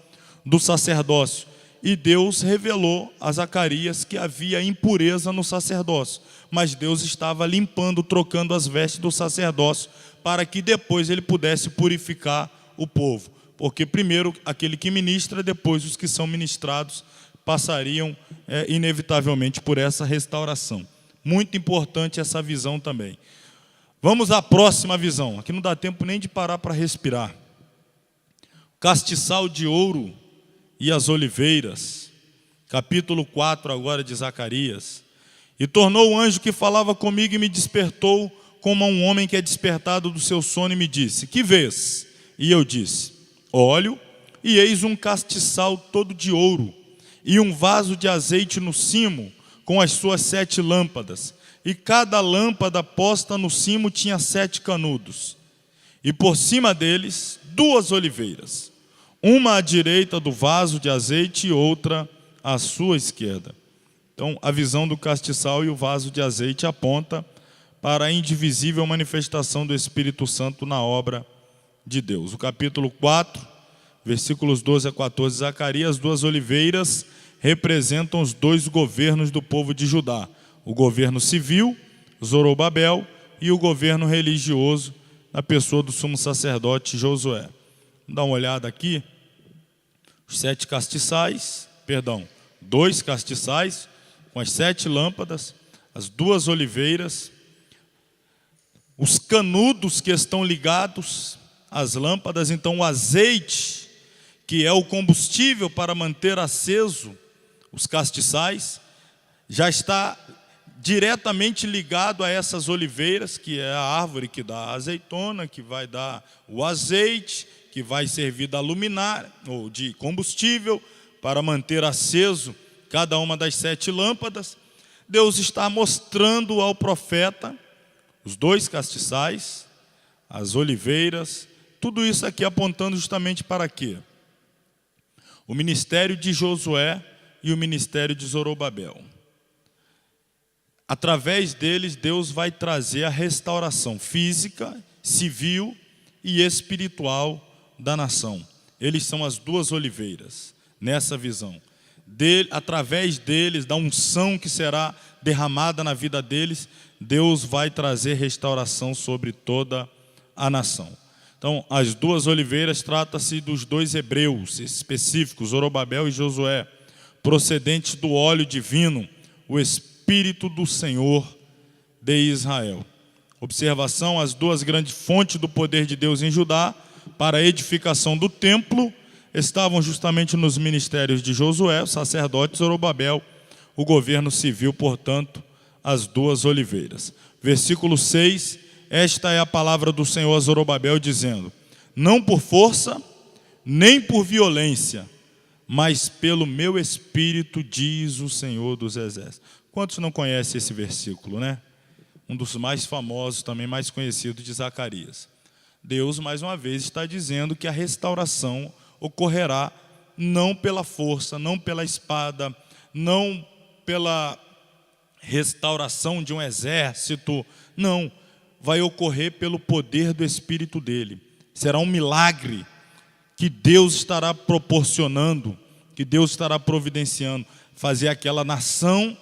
do sacerdócio. E Deus revelou a Zacarias que havia impureza no sacerdócio, mas Deus estava limpando, trocando as vestes do sacerdócio, para que depois ele pudesse purificar o povo. Porque primeiro aquele que ministra, depois os que são ministrados passariam inevitavelmente por essa restauração. Muito importante essa visão também. Vamos à próxima visão. Aqui não dá tempo nem de parar para respirar. Castiçal de ouro e as oliveiras. Capítulo 4 agora de Zacarias. E tornou o anjo que falava comigo e me despertou como a um homem que é despertado do seu sono e me disse: que vês? E eu disse: olho, e eis um castiçal todo de ouro e um vaso de azeite no cimo, com as suas 7 lâmpadas, e cada lâmpada posta no cimo tinha 7 canudos, e por cima deles 2 oliveiras, uma à direita do vaso de azeite e outra à sua esquerda. Então, a visão do castiçal e o vaso de azeite aponta para a indivisível manifestação do Espírito Santo na obra de Deus. O capítulo 4, versículos 12 a 14, Zacarias, 2 oliveiras representam os 2 governos do povo de Judá: o governo civil, Zorobabel, e o governo religioso, na pessoa do sumo sacerdote Josué. Vamos dar uma olhada aqui. Os 7 castiçais, 2 castiçais, com as 7 lâmpadas, as 2 oliveiras, os canudos que estão ligados às lâmpadas. Então o azeite, que é o combustível para manter aceso os castiçais, já está diretamente ligado a essas oliveiras, que é a árvore que dá a azeitona, que vai dar o azeite, que vai servir da luminária, ou de combustível, para manter aceso cada uma das 7 lâmpadas. Deus está mostrando ao profeta os 2 castiçais, as oliveiras, tudo isso aqui apontando justamente para quê? O ministério de Josué e o ministério de Zorobabel. Através deles, Deus vai trazer a restauração física, civil e espiritual da nação. Eles são as duas oliveiras, nessa visão. Através deles, da unção que será derramada na vida deles, Deus vai trazer restauração sobre toda a nação. Então, as duas oliveiras trata-se dos dois hebreus específicos, Zorobabel e Josué, procedentes do óleo divino, o Espírito do Senhor de Israel. Observação: as duas grandes fontes do poder de Deus em Judá para a edificação do templo estavam justamente nos ministérios de Josué, o sacerdote, Zorobabel, o governo civil, portanto, as duas oliveiras. Versículo 6, esta é a palavra do Senhor a Zorobabel, dizendo: não por força, nem por violência, mas pelo meu Espírito, diz o Senhor dos Exércitos. Quantos não conhecem esse versículo, né? Um dos mais famosos, também mais conhecido, de Zacarias. Deus, mais uma vez, está dizendo que a restauração ocorrerá não pela força, não pela espada, não pela restauração de um exército, não. Vai ocorrer pelo poder do Espírito dele. Será um milagre que Deus estará proporcionando, que Deus estará providenciando, fazer aquela nação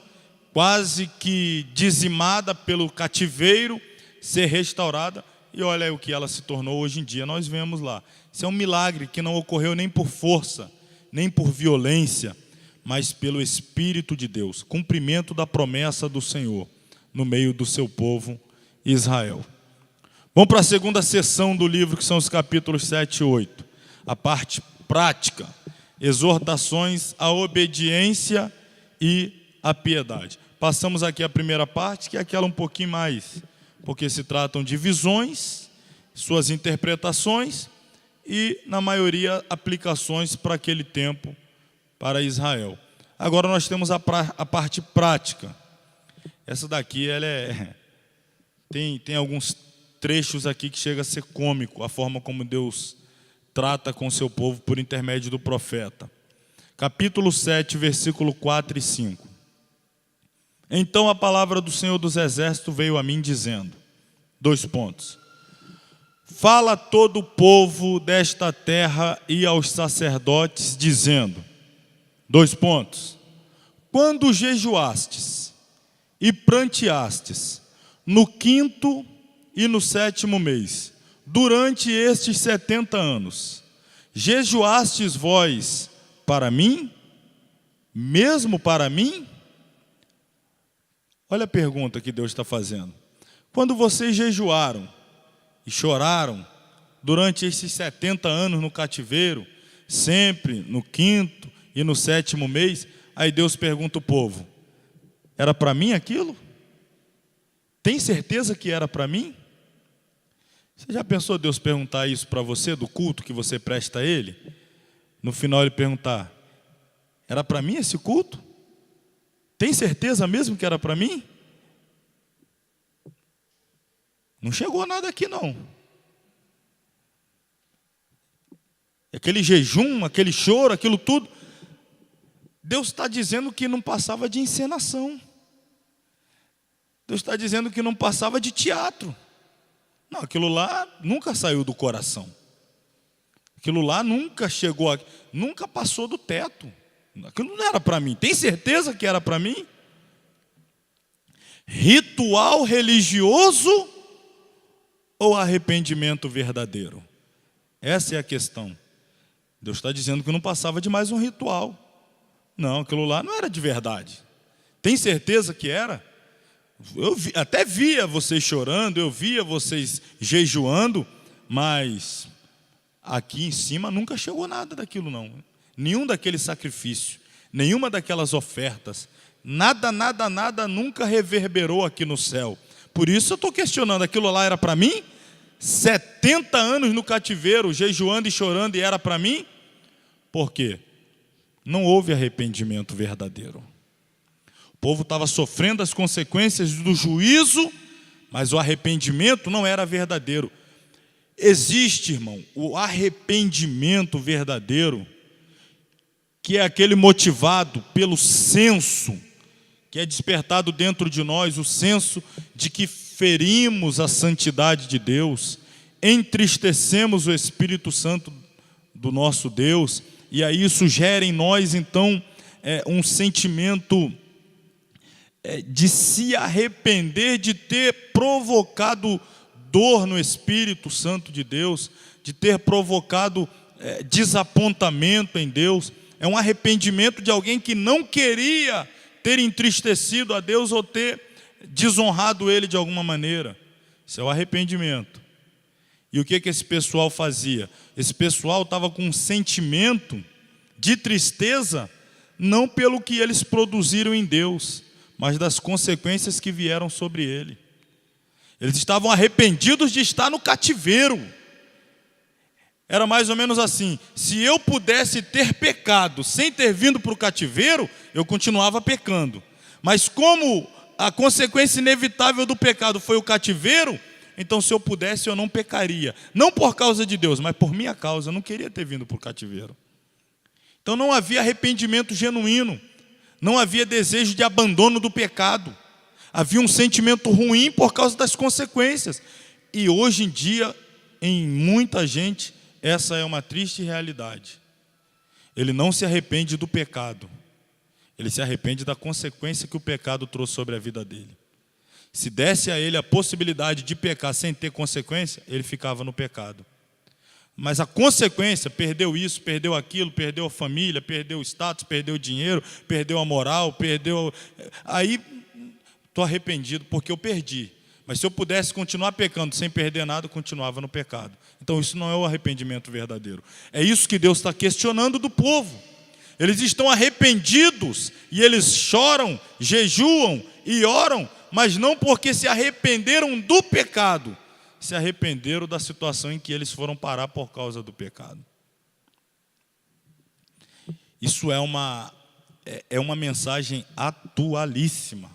quase que dizimada pelo cativeiro ser restaurada. E olha aí o que ela se tornou hoje em dia, nós vemos lá. Isso é um milagre que não ocorreu nem por força, nem por violência, mas pelo Espírito de Deus, cumprimento da promessa do Senhor no meio do seu povo Israel. Vamos para a segunda seção do livro, que são os capítulos 7 e 8. A parte prática, exortações à obediência e à piedade. Passamos aqui a primeira parte, que é aquela um pouquinho mais, porque se tratam de visões, suas interpretações e, na maioria, aplicações para aquele tempo, para Israel. Agora nós temos a parte prática. Essa daqui, ela tem alguns trechos aqui que chega a ser cômico, a forma como Deus trata com o seu povo por intermédio do profeta. Capítulo 7, versículo 4 e 5. Então a palavra do Senhor dos Exércitos veio a mim dizendo, : fala a todo o povo desta terra e aos sacerdotes, dizendo, : quando jejuastes e pranteastes no 5º e no 7º mês, durante estes 70 anos, jejuastes vós para mim, mesmo para mim? Olha a pergunta que Deus está fazendo. Quando vocês jejuaram e choraram durante esses 70 anos no cativeiro, sempre no 5º e no 7º mês, aí Deus pergunta ao povo, era para mim aquilo? Tem certeza que era para mim? Você já pensou Deus perguntar isso para você, do culto que você presta a Ele? No final Ele perguntar, era para mim esse culto? Tem certeza mesmo que era para mim? Não chegou nada aqui não. Aquele jejum, aquele choro, aquilo tudo, Deus está dizendo que não passava de encenação. Deus está dizendo que não passava de teatro. Não, aquilo lá nunca saiu do coração. Aquilo lá nunca chegou, nunca passou do teto. Aquilo não era para mim. Tem certeza que era para mim? Ritual religioso ou arrependimento verdadeiro? Essa é a questão. Deus está dizendo que não passava de mais um ritual. Não, aquilo lá não era de verdade. Tem certeza que era? Eu até via vocês chorando, eu via vocês jejuando, mas aqui em cima nunca chegou nada daquilo não. Nenhum daquele sacrifício, nenhuma daquelas ofertas, nada nunca reverberou aqui no céu. Por isso eu estou questionando, aquilo lá era para mim? 70 anos no cativeiro, jejuando e chorando, e era para mim? Por quê? Não houve arrependimento verdadeiro. O povo estava sofrendo as consequências do juízo, mas o arrependimento não era verdadeiro. Existe, irmão, o arrependimento verdadeiro, que é aquele motivado pelo senso, que é despertado dentro de nós, o senso de que ferimos a santidade de Deus, entristecemos o Espírito Santo do nosso Deus, e aí isso gera em nós, então, um sentimento de se arrepender de ter provocado dor no Espírito Santo de Deus, de ter provocado desapontamento em Deus. É um arrependimento de alguém que não queria ter entristecido a Deus ou ter desonrado Ele de alguma maneira. Isso é o arrependimento. E o que esse pessoal fazia? Esse pessoal estava com um sentimento de tristeza, não pelo que eles produziram em Deus, mas das consequências que vieram sobre ele. Eles estavam arrependidos de estar no cativeiro. Era mais ou menos assim: se eu pudesse ter pecado sem ter vindo para o cativeiro, eu continuava pecando. Mas como a consequência inevitável do pecado foi o cativeiro, então se eu pudesse eu não pecaria. Não por causa de Deus, mas por minha causa. Eu não queria ter vindo para o cativeiro. Então não havia arrependimento genuíno. Não havia desejo de abandono do pecado. Havia um sentimento ruim por causa das consequências. E hoje em dia, em muita gente, essa é uma triste realidade. Ele não se arrepende do pecado. Ele se arrepende da consequência que o pecado trouxe sobre a vida dele. Se desse a ele a possibilidade de pecar sem ter consequência, ele ficava no pecado. Mas a consequência, perdeu isso, perdeu aquilo, perdeu a família, perdeu o status, perdeu o dinheiro, perdeu a moral, perdeu... Aí, estou arrependido porque eu perdi. Mas se eu pudesse continuar pecando sem perder nada, eu continuava no pecado. Então isso não é o arrependimento verdadeiro. É isso que Deus está questionando do povo. Eles estão arrependidos e eles choram, jejuam e oram, mas não porque se arrependeram do pecado, se arrependeram da situação em que eles foram parar por causa do pecado. Isso é uma mensagem atualíssima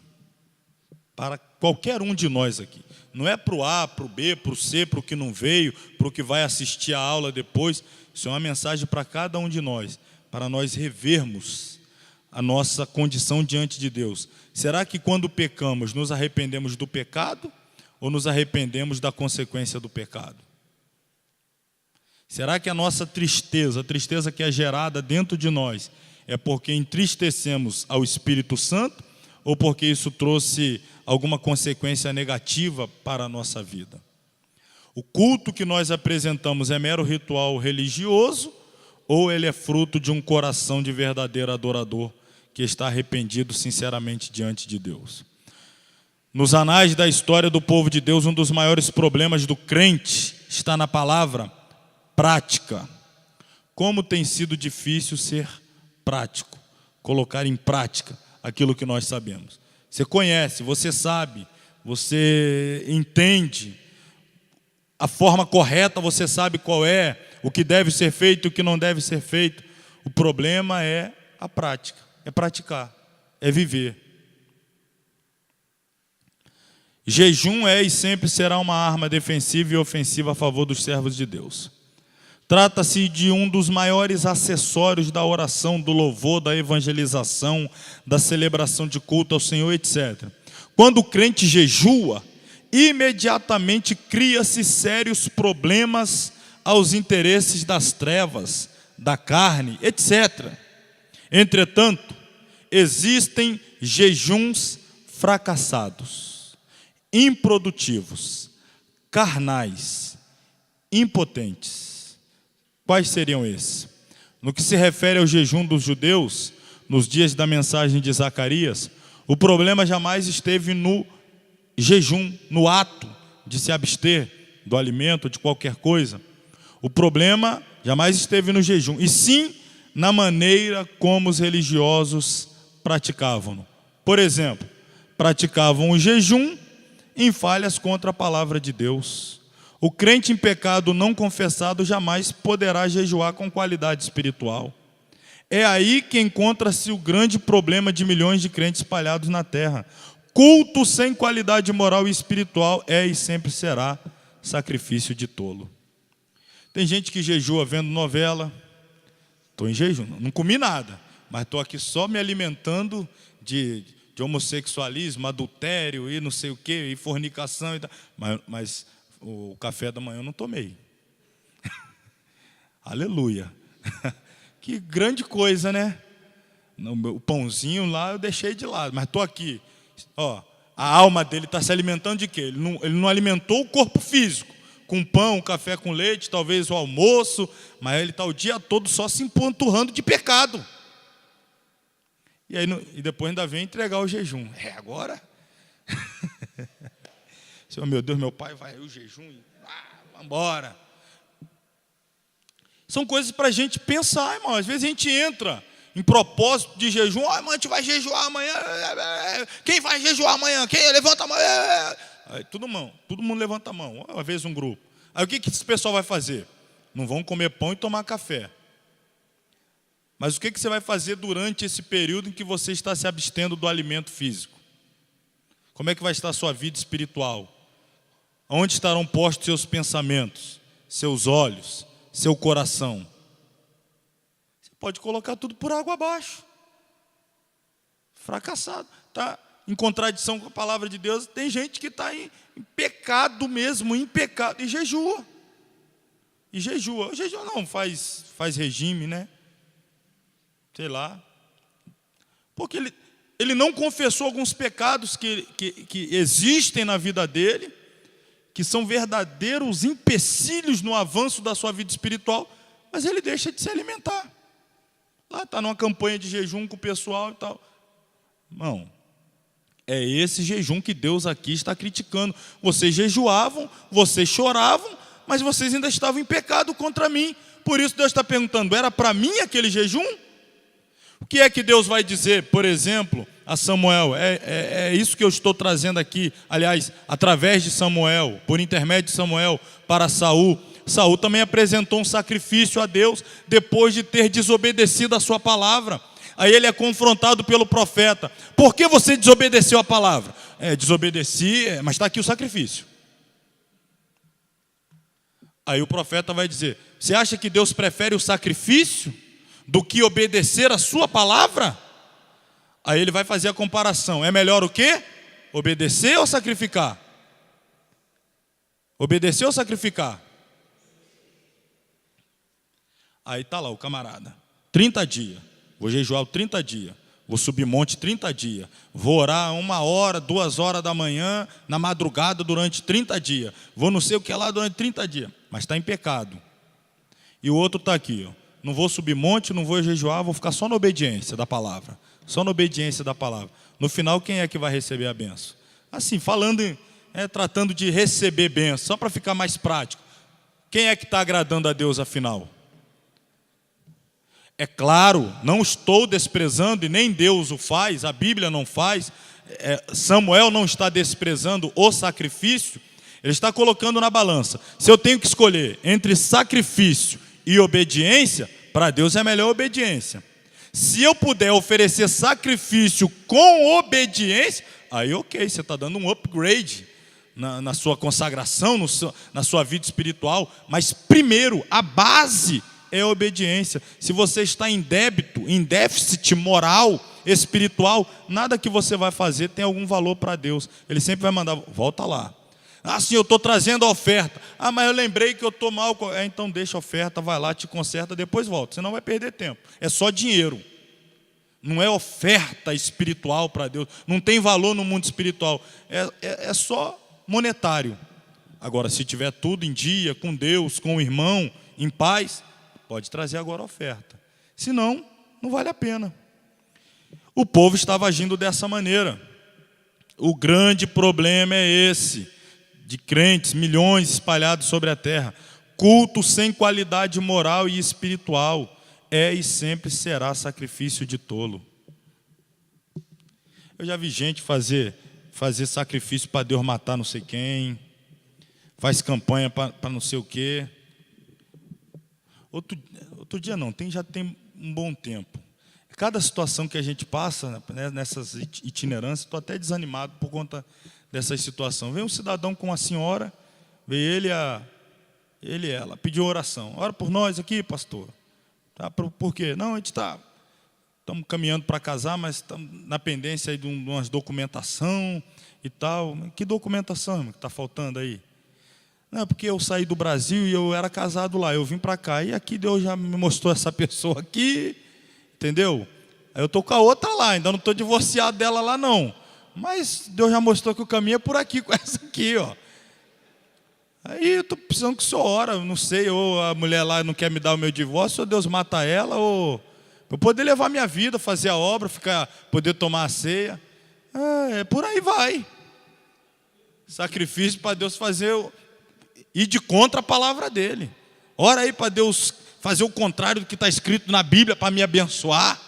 para qualquer um de nós aqui. Não é para o A, para o B, para o C, para o que não veio, para o que vai assistir a aula depois. Isso é uma mensagem para cada um de nós, para nós revermos a nossa condição diante de Deus. Será que quando pecamos, nos arrependemos do pecado ou nos arrependemos da consequência do pecado? Será que a nossa tristeza, a tristeza que é gerada dentro de nós, é porque entristecemos ao Espírito Santo ou porque isso trouxe alguma consequência negativa para a nossa vida? O culto que nós apresentamos é mero ritual religioso ou ele é fruto de um coração de verdadeiro adorador que está arrependido sinceramente diante de Deus? Nos anais da história do povo de Deus, um dos maiores problemas do crente está na palavra prática. Como tem sido difícil ser prático, colocar em prática aquilo que nós sabemos. Você conhece, você sabe, você entende a forma correta, você sabe qual é, o que deve ser feito e o que não deve ser feito. O problema é a prática, é praticar, é viver. Jejum é e sempre será uma arma defensiva e ofensiva a favor dos servos de Deus. Trata-se de um dos maiores acessórios da oração, do louvor, da evangelização, da celebração de culto ao Senhor, etc. Quando o crente jejua, imediatamente cria-se sérios problemas aos interesses das trevas, da carne, etc. Entretanto, existem jejuns fracassados, improdutivos, carnais, impotentes. Quais seriam esses? No que se refere ao jejum dos judeus, nos dias da mensagem de Zacarias, o problema jamais esteve no jejum, no ato de se abster do alimento, de qualquer coisa. O problema jamais esteve no jejum, e sim na maneira como os religiosos praticavam. Por exemplo, praticavam o jejum em falhas contra a palavra de Deus. O crente em pecado não confessado jamais poderá jejuar com qualidade espiritual. É aí que encontra-se o grande problema de milhões de crentes espalhados na terra. Culto sem qualidade moral e espiritual é e sempre será sacrifício de tolo. Tem gente que jejua vendo novela. Estou em jejum, não comi nada, mas estou aqui só me alimentando de homossexualismo, adultério e não sei o quê, e fornicação e tal. Mas o café da manhã eu não tomei. Aleluia. Que grande coisa, né? O pãozinho lá eu deixei de lado, mas estou aqui. Ó, a alma dele está se alimentando de quê? Ele não alimentou o corpo físico, com pão, café com leite, talvez o almoço, mas ele está o dia todo só se empanturrando de pecado. E depois ainda vem entregar o jejum. Agora? Senhor, meu Deus, meu pai vai o jejum e vamos embora. São coisas para a gente pensar, irmão. Às vezes a gente entra em propósito de jejum. Irmão, a gente vai jejuar amanhã. Quem vai jejuar amanhã? Quem levanta a mão? Aí, todo mundo levanta a mão. Às vezes um grupo. Aí o que esse pessoal vai fazer? Não vão comer pão e tomar café. Mas o que você vai fazer durante esse período em que você está se abstendo do alimento físico? Como é que vai estar a sua vida espiritual? Onde estarão postos seus pensamentos, seus olhos, seu coração? Você pode colocar tudo por água abaixo. Fracassado. Está em contradição com a palavra de Deus. Tem gente que está em pecado mesmo, em pecado, e jejua. E jejua. O jejum não faz regime, né? Sei lá. Porque ele não confessou alguns pecados que existem na vida dele, que são verdadeiros empecilhos no avanço da sua vida espiritual, mas ele deixa de se alimentar. Lá está numa campanha de jejum com o pessoal e tal. Não, é esse jejum que Deus aqui está criticando. Vocês jejuavam, vocês choravam, mas vocês ainda estavam em pecado contra mim. Por isso Deus está perguntando, era para mim aquele jejum? O que é que Deus vai dizer, por exemplo, a Samuel? É isso que eu estou trazendo aqui, aliás, através de Samuel, por intermédio de Samuel, para Saul. Saul também apresentou um sacrifício a Deus, depois de ter desobedecido a sua palavra. Aí ele é confrontado pelo profeta. Por que você desobedeceu a palavra? Desobedeci, mas está aqui o sacrifício. Aí o profeta vai dizer, você acha que Deus prefere o sacrifício do que obedecer a sua palavra? Aí ele vai fazer a comparação. É melhor o quê? Obedecer ou sacrificar? Obedecer ou sacrificar? Aí está lá o camarada. 30 dias. Vou jejuar 30 dias. Vou subir monte 30 dias. Vou orar 1 hora, 2 horas da manhã, na madrugada durante 30 dias. Vou não sei o que lá durante 30 dias. Mas está em pecado. E o outro está aqui, ó. Não vou subir monte, não vou jejuar, vou ficar só na obediência da palavra. Só na obediência da palavra. No final, quem é que vai receber a benção? Assim, tratando de receber benção, só para ficar mais prático. Quem é que está agradando a Deus afinal? É claro, não estou desprezando, e nem Deus o faz, a Bíblia não faz. Samuel não está desprezando o sacrifício, ele está colocando na balança. Se eu tenho que escolher entre sacrifício e obediência, para Deus é melhor obediência. Se eu puder oferecer sacrifício com obediência, aí ok, você está dando um upgrade na sua consagração, na sua vida espiritual. Mas primeiro, a base é a obediência. Se você está em débito, em déficit moral, espiritual, nada que você vai fazer tem algum valor para Deus. Ele sempre vai mandar, volta lá. Sim, eu estou trazendo a oferta. Mas eu lembrei que eu estou mal. Então deixa a oferta, vai lá, te conserta, depois volta. Senão vai perder tempo. É só dinheiro. Não é oferta espiritual para Deus. Não tem valor no mundo espiritual. É só monetário. Agora, se tiver tudo em dia, com Deus, com o irmão, em paz, pode trazer agora a oferta. Senão, não vale a pena. O povo estava agindo dessa maneira. O grande problema é esse, de crentes, milhões espalhados sobre a terra. Culto sem qualidade moral e espiritual é e sempre será sacrifício de tolo. Eu já vi gente fazer sacrifício para Deus matar não sei quem, faz campanha para não sei o quê. Outro dia não, já tem um bom tempo. Cada situação que a gente passa, né, nessas itinerâncias, estou até desanimado por conta dessa situação. Veio um cidadão com uma senhora, veio ele Ele e ela, pediu oração. Ora por nós aqui, pastor. Tá, por quê? Não, a gente estamos caminhando para casar, mas estamos na pendência aí de umas documentação e tal. Que documentação, irmão, que está faltando aí? Não, porque eu saí do Brasil e eu era casado lá, eu vim para cá. E aqui Deus já me mostrou essa pessoa aqui, entendeu? Aí eu estou com a outra lá, ainda não estou divorciado dela lá não. Mas Deus já mostrou que o caminho é por aqui, com essa aqui, ó. Aí eu estou precisando que o senhor ora, não sei, ou a mulher lá não quer me dar o meu divórcio, ou Deus mata ela, ou para eu poder levar minha vida, fazer a obra, poder tomar a ceia. Por aí vai. Sacrifício para Deus ir de contra a palavra dele. Ora aí para Deus fazer o contrário do que está escrito na Bíblia para me abençoar.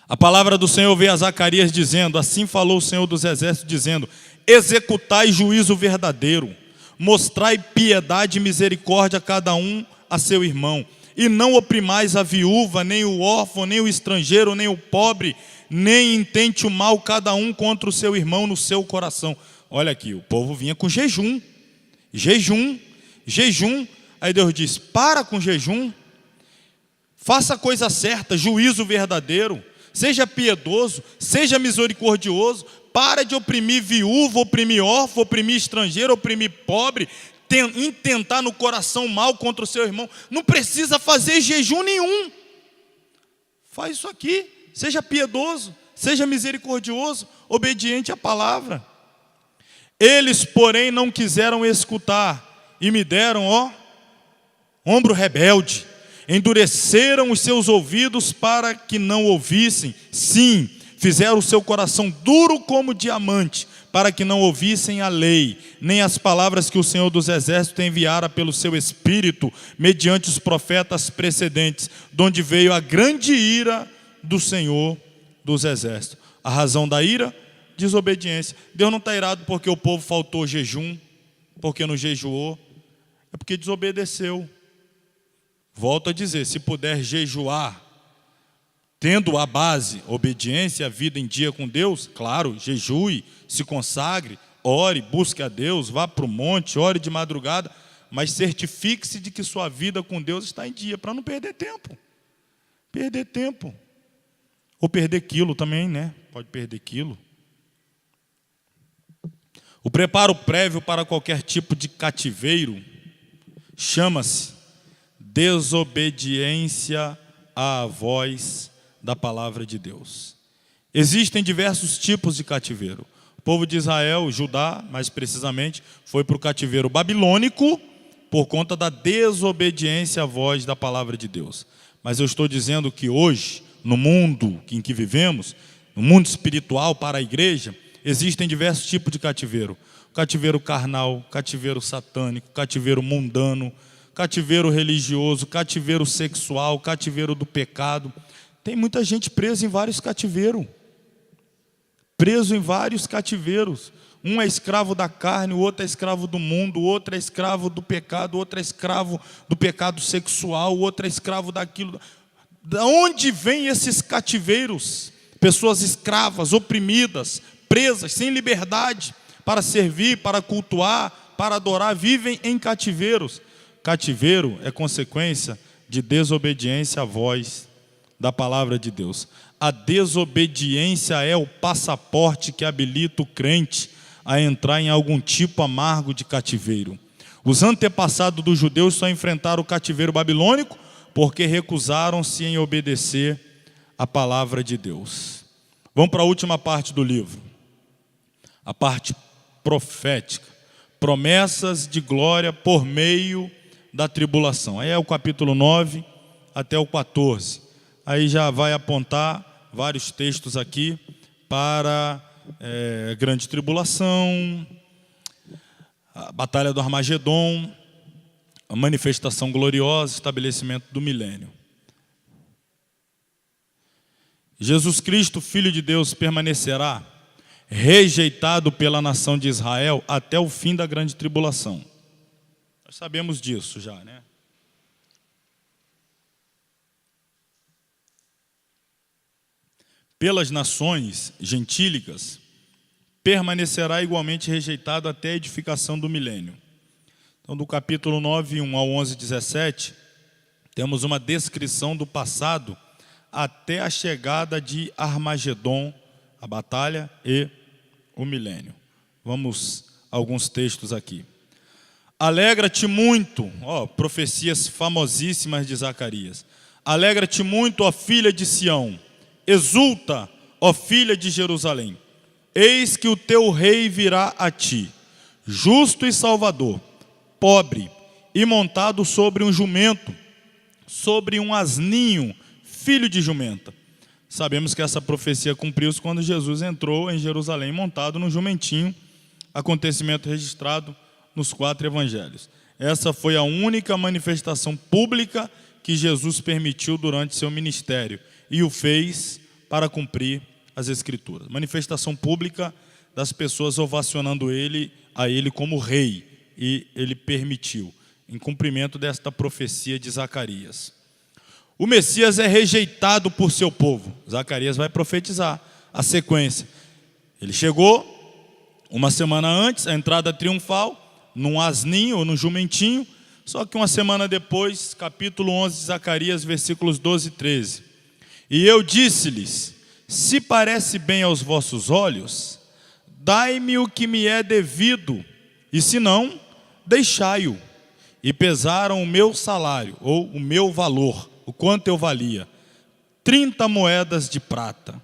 A palavra do Senhor veio a Zacarias dizendo: assim falou o Senhor dos Exércitos, dizendo: executai juízo verdadeiro, mostrai piedade e misericórdia a cada um a seu irmão, e não oprimais a viúva, nem o órfão, nem o estrangeiro, nem o pobre, nem intente o mal cada um contra o seu irmão no seu coração. Olha aqui, o povo vinha com jejum. Aí Deus diz: para com jejum, faça a coisa certa, juízo verdadeiro, seja piedoso, seja misericordioso, para de oprimir viúvo, oprimir órfão, oprimir estrangeiro, oprimir pobre, intentar no coração mal contra o seu irmão. Não precisa fazer jejum nenhum. Faz isso aqui, seja piedoso, seja misericordioso, obediente à palavra. Eles, porém, não quiseram escutar e me deram, ombro rebelde. Endureceram os seus ouvidos para que não ouvissem. Sim, fizeram o seu coração duro como diamante, para que não ouvissem a lei, nem as palavras que o Senhor dos Exércitos enviara pelo seu Espírito, mediante os profetas precedentes, de onde veio a grande ira do Senhor dos Exércitos. A razão da ira? Desobediência. Deus não está irado porque o povo faltou jejum, porque não jejuou, é porque desobedeceu. Volto a dizer, se puder jejuar, tendo a base, obediência, a vida em dia com Deus, claro, jejue, se consagre, ore, busque a Deus, vá para o monte, ore de madrugada, mas certifique-se de que sua vida com Deus está em dia, para não perder tempo. Perder tempo. Ou perder quilo também, né? Pode perder quilo. O preparo prévio para qualquer tipo de cativeiro chama-se desobediência à voz da palavra de Deus. Existem diversos tipos de cativeiro. O povo de Israel, Judá, mais precisamente, foi para o cativeiro babilônico por conta da desobediência à voz da palavra de Deus. Mas eu estou dizendo que hoje, no mundo em que vivemos, no mundo espiritual para a igreja, existem diversos tipos de cativeiro. Cativeiro carnal, cativeiro satânico, cativeiro mundano, cativeiro religioso, cativeiro sexual, cativeiro do pecado. Tem muita gente presa em vários cativeiros. Preso em vários cativeiros. Um é escravo da carne, o outro é escravo do mundo, o outro é escravo do pecado, o outro é escravo do pecado sexual, o outro é escravo daquilo. Da onde vêm esses cativeiros? Pessoas escravas, oprimidas, presas, sem liberdade, para servir, para cultuar, para adorar, vivem em cativeiros. Cativeiro é consequência de desobediência à voz da palavra de Deus. A desobediência é o passaporte que habilita o crente a entrar em algum tipo amargo de cativeiro. Os antepassados dos judeus só enfrentaram o cativeiro babilônico porque recusaram-se em obedecer a palavra de Deus. Vamos para a última parte do livro, a parte profética, promessas de glória por meio da tribulação. Aí é o capítulo 9 até o 14. Aí já vai apontar vários textos aqui para a grande tribulação, a batalha do Armagedon, a manifestação gloriosa, estabelecimento do milênio. Jesus Cristo, Filho de Deus, permanecerá rejeitado pela nação de Israel até o fim da grande tribulação. Nós sabemos disso já, né? Pelas nações gentílicas, permanecerá igualmente rejeitado até a edificação do milênio. Então, do capítulo 9, 1 ao 11, 17, temos uma descrição do passado até a chegada de Armagedon, a batalha e o milênio. Vamos a alguns textos aqui. Alegra-te muito, profecias famosíssimas de Zacarias. Alegra-te muito, ó filha de Sião, exulta, ó filha de Jerusalém. Eis que o teu rei virá a ti, justo e salvador, pobre e montado sobre um jumento, sobre um asninho, filho de jumenta. Sabemos que essa profecia cumpriu-se quando Jesus entrou em Jerusalém montado num jumentinho, acontecimento registrado nos 4 evangelhos. Essa foi a única manifestação pública que Jesus permitiu durante seu ministério e o fez para cumprir as Escrituras. Manifestação pública das pessoas ovacionando a ele como rei, e ele permitiu, em cumprimento desta profecia de Zacarias. O Messias é rejeitado por seu povo. Zacarias vai profetizar a sequência. Ele chegou uma semana antes, a entrada triunfal, num asninho ou num jumentinho, só que uma semana depois, capítulo 11 de Zacarias, versículos 12 e 13. E eu disse-lhes: se parece bem aos vossos olhos, dai-me o que me é devido, e se não, deixai-o. E pesaram o meu salário, ou o meu valor, o quanto eu valia, 30 moedas de prata.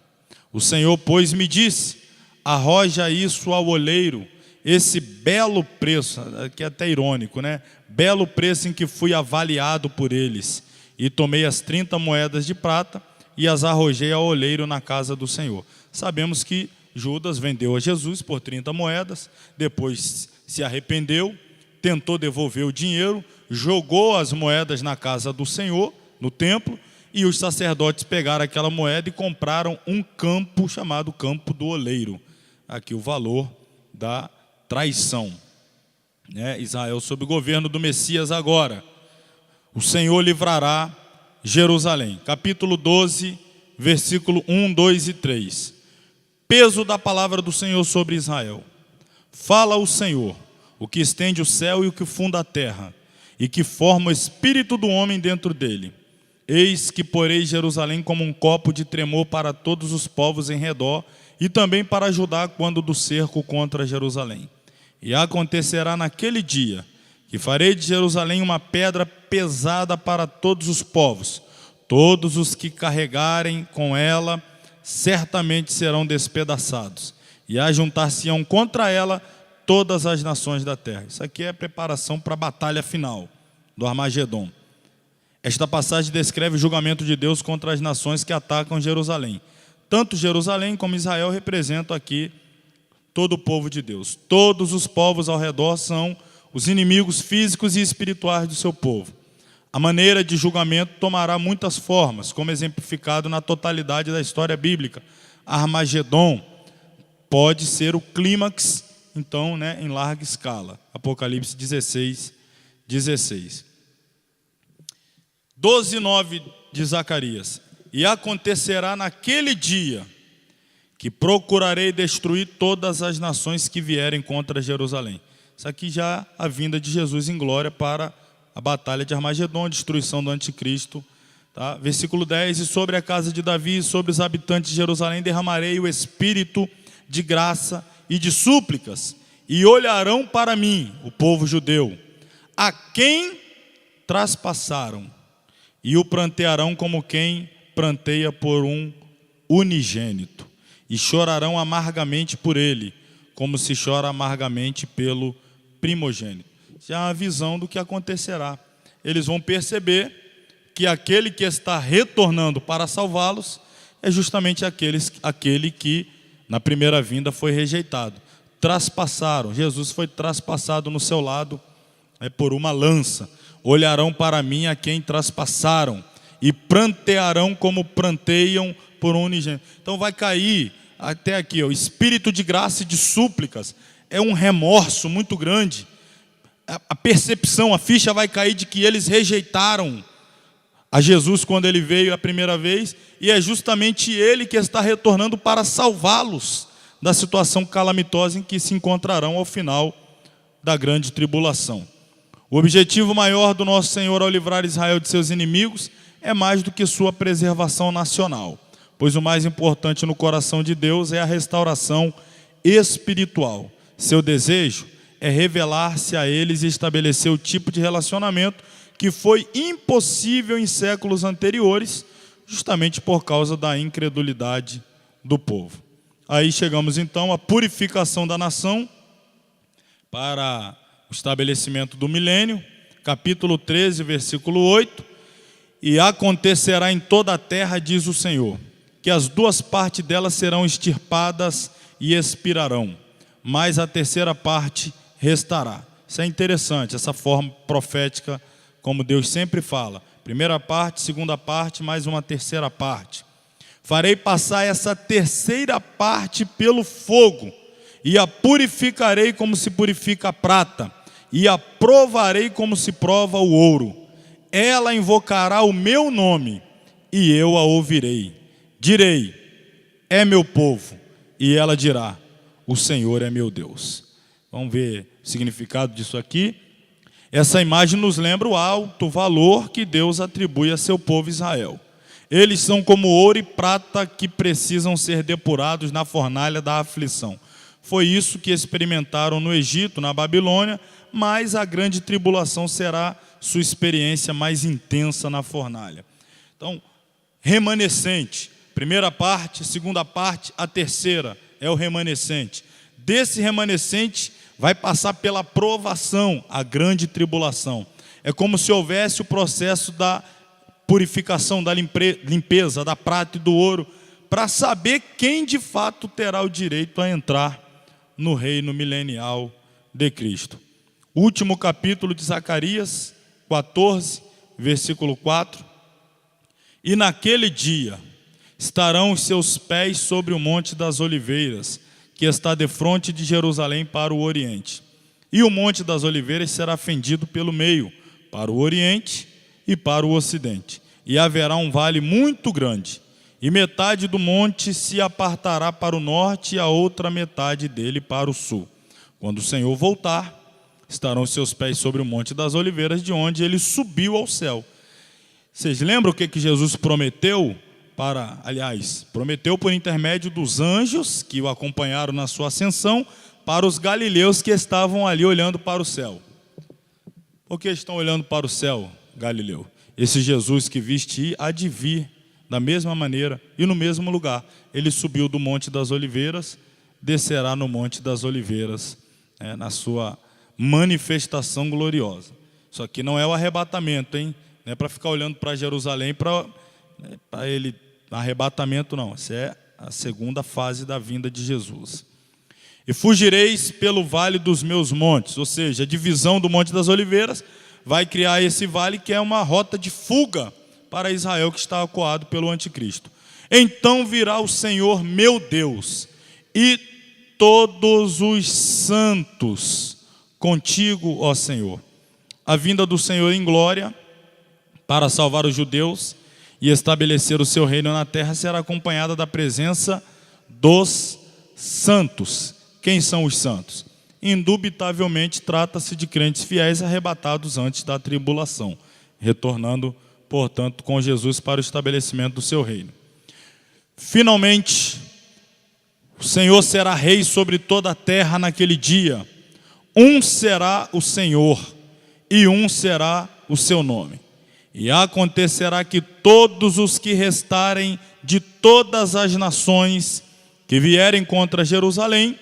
O Senhor, pois, me disse: arroja isso ao oleiro, esse belo preço, aqui é até irônico, né? Belo preço em que fui avaliado por eles. E tomei as 30 moedas de prata e as arrojei ao oleiro na casa do Senhor. Sabemos que Judas vendeu a Jesus por 30 moedas, depois se arrependeu, tentou devolver o dinheiro, jogou as moedas na casa do Senhor, no templo, e os sacerdotes pegaram aquela moeda e compraram um campo chamado Campo do Oleiro. Aqui o valor da traição. Israel sob o governo do Messias agora. O Senhor livrará Jerusalém. Capítulo 12, versículo 1, 2 e 3. Peso da palavra do Senhor sobre Israel. Fala o Senhor, o que estende o céu e o que funda a terra, e que forma o espírito do homem dentro dele. Eis que porei Jerusalém como um copo de tremor para todos os povos em redor, e também para Judá quando do cerco contra Jerusalém. E acontecerá naquele dia, que farei de Jerusalém uma pedra pesada para todos os povos. Todos os que carregarem com ela, certamente serão despedaçados. E ajuntar-se-ão contra ela todas as nações da terra. Isso aqui é a preparação para a batalha final do Armagedon. Esta passagem descreve o julgamento de Deus contra as nações que atacam Jerusalém. Tanto Jerusalém como Israel representam aqui todo o povo de Deus. Todos os povos ao redor são os inimigos físicos e espirituais do seu povo. A maneira de julgamento tomará muitas formas, como exemplificado na totalidade da história bíblica. Armagedon pode ser o clímax, então, em larga escala. Apocalipse 16, 16. 12, 9 de Zacarias. E acontecerá naquele dia que procurarei destruir todas as nações que vierem contra Jerusalém. Isso aqui já a vinda de Jesus em glória para a batalha de Armagedon, a destruição do anticristo. Tá? Versículo 10, e sobre a casa de Davi e sobre os habitantes de Jerusalém derramarei o espírito de graça e de súplicas, e olharão para mim, o povo judeu, a quem traspassaram, e o prantearão como quem pranteia por um unigênito, e chorarão amargamente por ele, como se chora amargamente pelo primogênito. Já é uma visão do que acontecerá. Eles vão perceber que aquele que está retornando para salvá-los é justamente aquele que na primeira vinda foi rejeitado. Traspassaram, Jesus foi traspassado no seu lado por uma lança. Olharão para mim a quem traspassaram, e prantearão como pranteiam por um unigênito. Então vai cair até aqui, o espírito de graça e de súplicas. É um remorso muito grande. A percepção, a ficha vai cair de que eles rejeitaram a Jesus quando ele veio a primeira vez, e é justamente ele que está retornando para salvá-los da situação calamitosa em que se encontrarão ao final da grande tribulação. O objetivo maior do nosso Senhor ao livrar Israel de seus inimigos é mais do que sua preservação nacional, pois o mais importante no coração de Deus é a restauração espiritual. Seu desejo é revelar-se a eles e estabelecer o tipo de relacionamento que foi impossível em séculos anteriores, justamente por causa da incredulidade do povo. Aí chegamos então à purificação da nação para o estabelecimento do milênio, capítulo 13, versículo 8. E acontecerá em toda a terra, diz o Senhor, que as duas partes dela serão extirpadas e expirarão, mas a terceira parte restará. Isso é interessante, essa forma profética, como Deus sempre fala. Primeira parte, segunda parte, mais uma terceira parte. Farei passar essa terceira parte pelo fogo, e a purificarei como se purifica a prata, e a provarei como se prova o ouro. Ela invocará o meu nome, e eu a ouvirei. Direi, é meu povo, e ela dirá, o Senhor é meu Deus. Vamos ver o significado disso aqui. Essa imagem nos lembra o alto valor que Deus atribui a seu povo Israel. Eles são como ouro e prata que precisam ser depurados na fornalha da aflição. Foi isso que experimentaram no Egito, na Babilônia, mas a grande tribulação será sua experiência mais intensa na fornalha. Então, remanescente, primeira parte, segunda parte, a terceira é o remanescente. Desse remanescente vai passar pela provação, a grande tribulação. É como se houvesse o processo da purificação, da limpeza, da prata e do ouro, para saber quem de fato terá o direito a entrar no reino milenial de Cristo. Último capítulo de Zacarias 14, versículo 4. E naquele dia estarão os seus pés sobre o monte das oliveiras, que está defronte de Jerusalém para o oriente. E o monte das oliveiras será fendido pelo meio, para o oriente e para o ocidente. E haverá um vale muito grande, e metade do monte se apartará para o norte e a outra metade dele para o sul. Quando o Senhor voltar, estarão seus pés sobre o monte das oliveiras, de onde ele subiu ao céu. Vocês lembram o que Jesus prometeu? Prometeu por intermédio dos anjos que o acompanharam na sua ascensão, para os galileus que estavam ali olhando para o céu. Por que estão olhando para o céu, Galileu? Esse Jesus que viste ir, há de vir da mesma maneira e no mesmo lugar. Ele subiu do Monte das Oliveiras, descerá no Monte das Oliveiras, na sua manifestação gloriosa. Isso aqui não é o arrebatamento, hein? Não é para ficar olhando para Jerusalém para ele, arrebatamento não. Essa é a segunda fase da vinda de Jesus. E fugireis pelo vale dos meus montes, ou seja, a divisão do Monte das Oliveiras vai criar esse vale que é uma rota de fuga para Israel que está acuado pelo anticristo. Então virá o Senhor meu Deus e todos os santos contigo, ó Senhor. A vinda do Senhor em glória para salvar os judeus e estabelecer o seu reino na terra será acompanhada da presença dos santos. Quem são os santos? Indubitavelmente trata-se de crentes fiéis arrebatados antes da tribulação, retornando, portanto, com Jesus para o estabelecimento do seu reino. Finalmente, o Senhor será rei sobre toda a terra naquele dia. Um será o Senhor e um será o seu nome. E acontecerá que todos os que restarem de todas as nações que vierem contra Jerusalém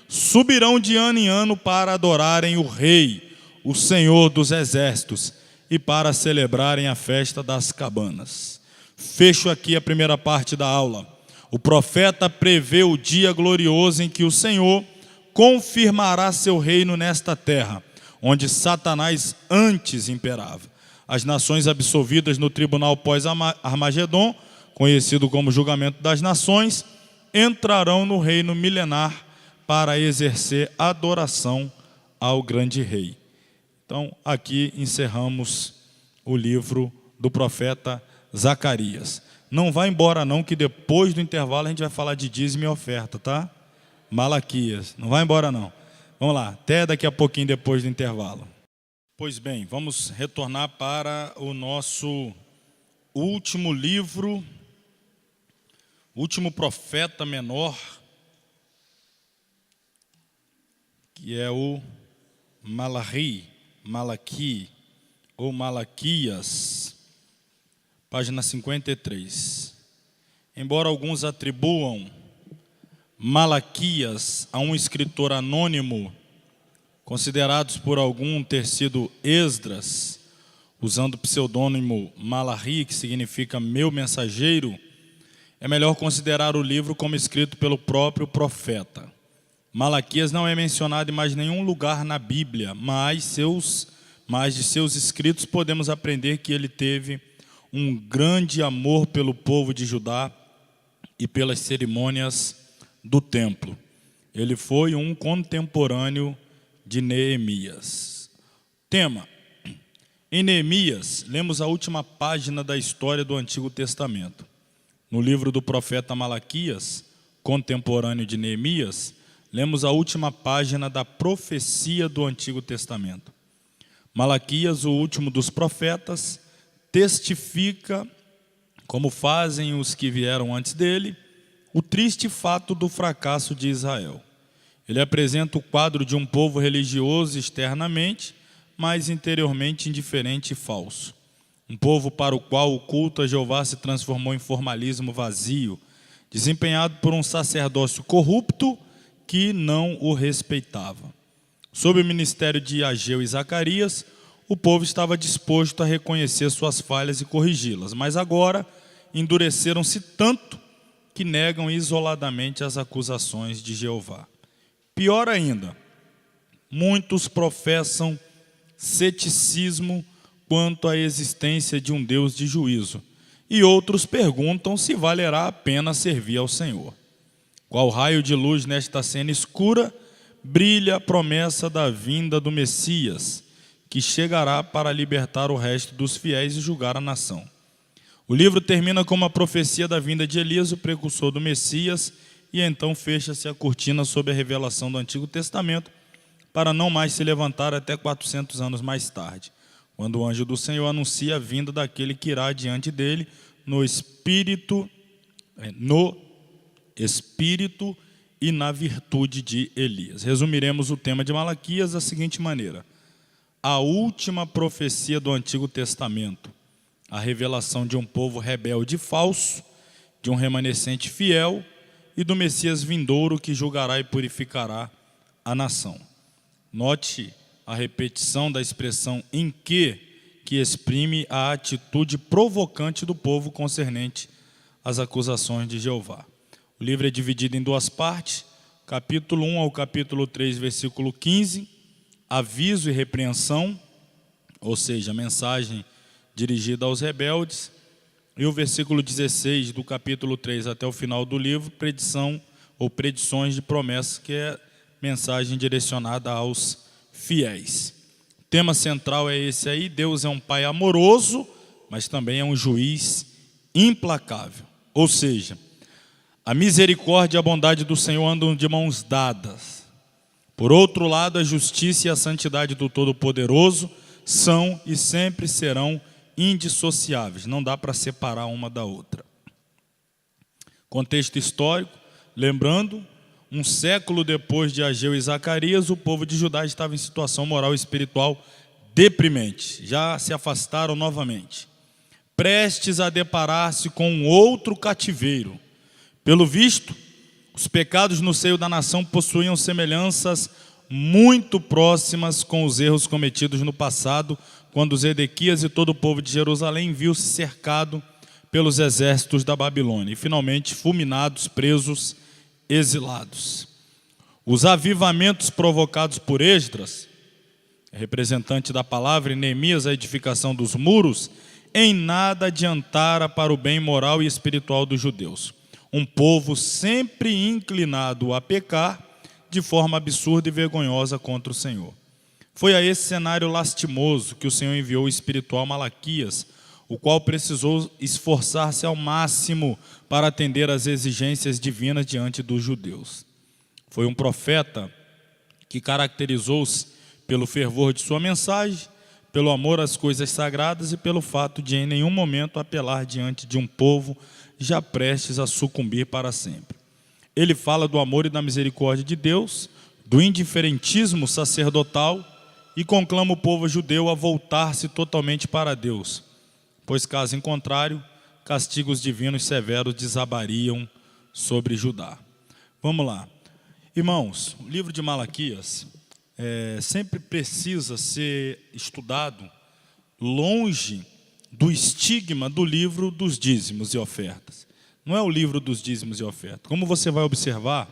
subirão de ano em ano para adorarem o Rei, o Senhor dos Exércitos, e para celebrarem a festa das cabanas. Fecho aqui a primeira parte da aula. O profeta prevê o dia glorioso em que o Senhor confirmará seu reino nesta terra, onde Satanás antes imperava. As nações absolvidas no tribunal pós-Armagedon, conhecido como julgamento das nações, entrarão no reino milenar para exercer adoração ao grande rei. Então, aqui encerramos o livro do profeta Zacarias. Não vá embora não, que depois do intervalo a gente vai falar de dízimo e oferta, tá? Malaquias. Não vai embora não. Vamos lá, até daqui a pouquinho depois do intervalo. Pois bem, vamos retornar para o nosso último livro, último profeta menor, que é o Malaqui ou Malaquias, página 53. Embora alguns atribuam Malaquias a um escritor anônimo, considerados por algum ter sido Esdras, usando o pseudônimo Malachi, que significa meu mensageiro, é melhor considerar o livro como escrito pelo próprio profeta. Malaquias não é mencionado em mais nenhum lugar na Bíblia, mas de seus escritos podemos aprender que ele teve um grande amor pelo povo de Judá e pelas cerimônias do templo. Ele foi um contemporâneo de Neemias. Tema: em Neemias, lemos a última página da história do Antigo Testamento. No livro do profeta Malaquias, contemporâneo de Neemias, lemos a última página da profecia do Antigo Testamento. Malaquias, o último dos profetas, testifica, como fazem os que vieram antes dele, o triste fato do fracasso de Israel. Ele apresenta o quadro de um povo religioso externamente, mas interiormente indiferente e falso. Um povo para o qual o culto a Jeová se transformou em formalismo vazio, desempenhado por um sacerdócio corrupto que não o respeitava. Sob o ministério de Ageu e Zacarias, o povo estava disposto a reconhecer suas falhas e corrigi-las, mas agora endureceram-se tanto que negam isoladamente as acusações de Jeová. Pior ainda, muitos professam ceticismo quanto à existência de um Deus de juízo, e outros perguntam se valerá a pena servir ao Senhor. Qual raio de luz nesta cena escura brilha a promessa da vinda do Messias, que chegará para libertar o resto dos fiéis e julgar a nação. O livro termina com uma profecia da vinda de Elias, o precursor do Messias, e então fecha-se a cortina sobre a revelação do Antigo Testamento, para não mais se levantar até 400 anos mais tarde, quando o anjo do Senhor anuncia a vinda daquele que irá diante dele no espírito e na virtude de Elias. Resumiremos o tema de Malaquias da seguinte maneira: a última profecia do Antigo Testamento, a revelação de um povo rebelde e falso, de um remanescente fiel e do Messias vindouro que julgará e purificará a nação. Note a repetição da expressão em que exprime a atitude provocante do povo concernente às acusações de Jeová. O livro é dividido em duas partes, capítulo 1 ao capítulo 3, versículo 15, aviso e repreensão, ou seja, a mensagem dirigida aos rebeldes, e o versículo 16 do capítulo 3 até o final do livro, predição ou predições de promessas, que é mensagem direcionada aos fiéis. O tema central é esse aí: Deus é um pai amoroso, mas também é um juiz implacável. Ou seja, a misericórdia e a bondade do Senhor andam de mãos dadas. Por outro lado, a justiça e a santidade do Todo-Poderoso são e sempre serão indissociáveis, não dá para separar uma da outra. Contexto histórico, lembrando, um século depois de Ageu e Zacarias, o povo de Judá estava em situação moral e espiritual deprimente, já se afastaram novamente, prestes a deparar-se com um outro cativeiro. Pelo visto, os pecados no seio da nação possuíam semelhanças muito próximas com os erros cometidos no passado, quando Zedequias e todo o povo de Jerusalém viu-se cercado pelos exércitos da Babilônia e finalmente fulminados, presos, exilados. Os avivamentos provocados por Esdras, representante da palavra, e Neemias, a edificação dos muros, em nada adiantara para o bem moral e espiritual dos judeus. Um povo sempre inclinado a pecar de forma absurda e vergonhosa contra o Senhor. Foi a esse cenário lastimoso que o Senhor enviou o espiritual Malaquias, o qual precisou esforçar-se ao máximo para atender às exigências divinas diante dos judeus. Foi um profeta que caracterizou-se pelo fervor de sua mensagem, pelo amor às coisas sagradas e pelo fato de em nenhum momento apelar diante de um povo já prestes a sucumbir para sempre. Ele fala do amor e da misericórdia de Deus, do indiferentismo sacerdotal e conclama o povo judeu a voltar-se totalmente para Deus, pois caso em contrário, castigos divinos severos desabariam sobre Judá. Vamos lá. Irmãos, o livro de Malaquias sempre precisa ser estudado longe do estigma do livro dos dízimos e ofertas. Não é o livro dos dízimos e ofertas. Como você vai observar,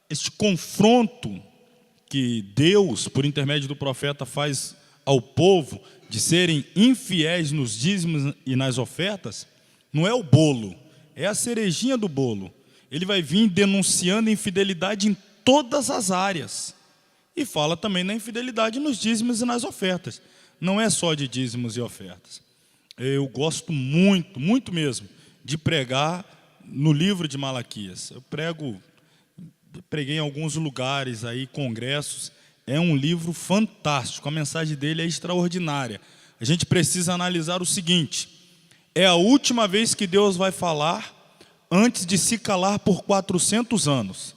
este confronto que Deus, por intermédio do profeta, faz ao povo de serem infiéis nos dízimos e nas ofertas, não é o bolo, é a cerejinha do bolo. Ele vai vir denunciando infidelidade em todas as áreas. E fala também na infidelidade nos dízimos e nas ofertas. Não é só de dízimos e ofertas. Eu gosto muito, muito mesmo, de pregar no livro de Malaquias. Eu preguei em alguns lugares aí, congressos. É um livro fantástico, a mensagem dele é extraordinária. A gente precisa analisar o seguinte: é a última vez que Deus vai falar antes de se calar por 400 anos.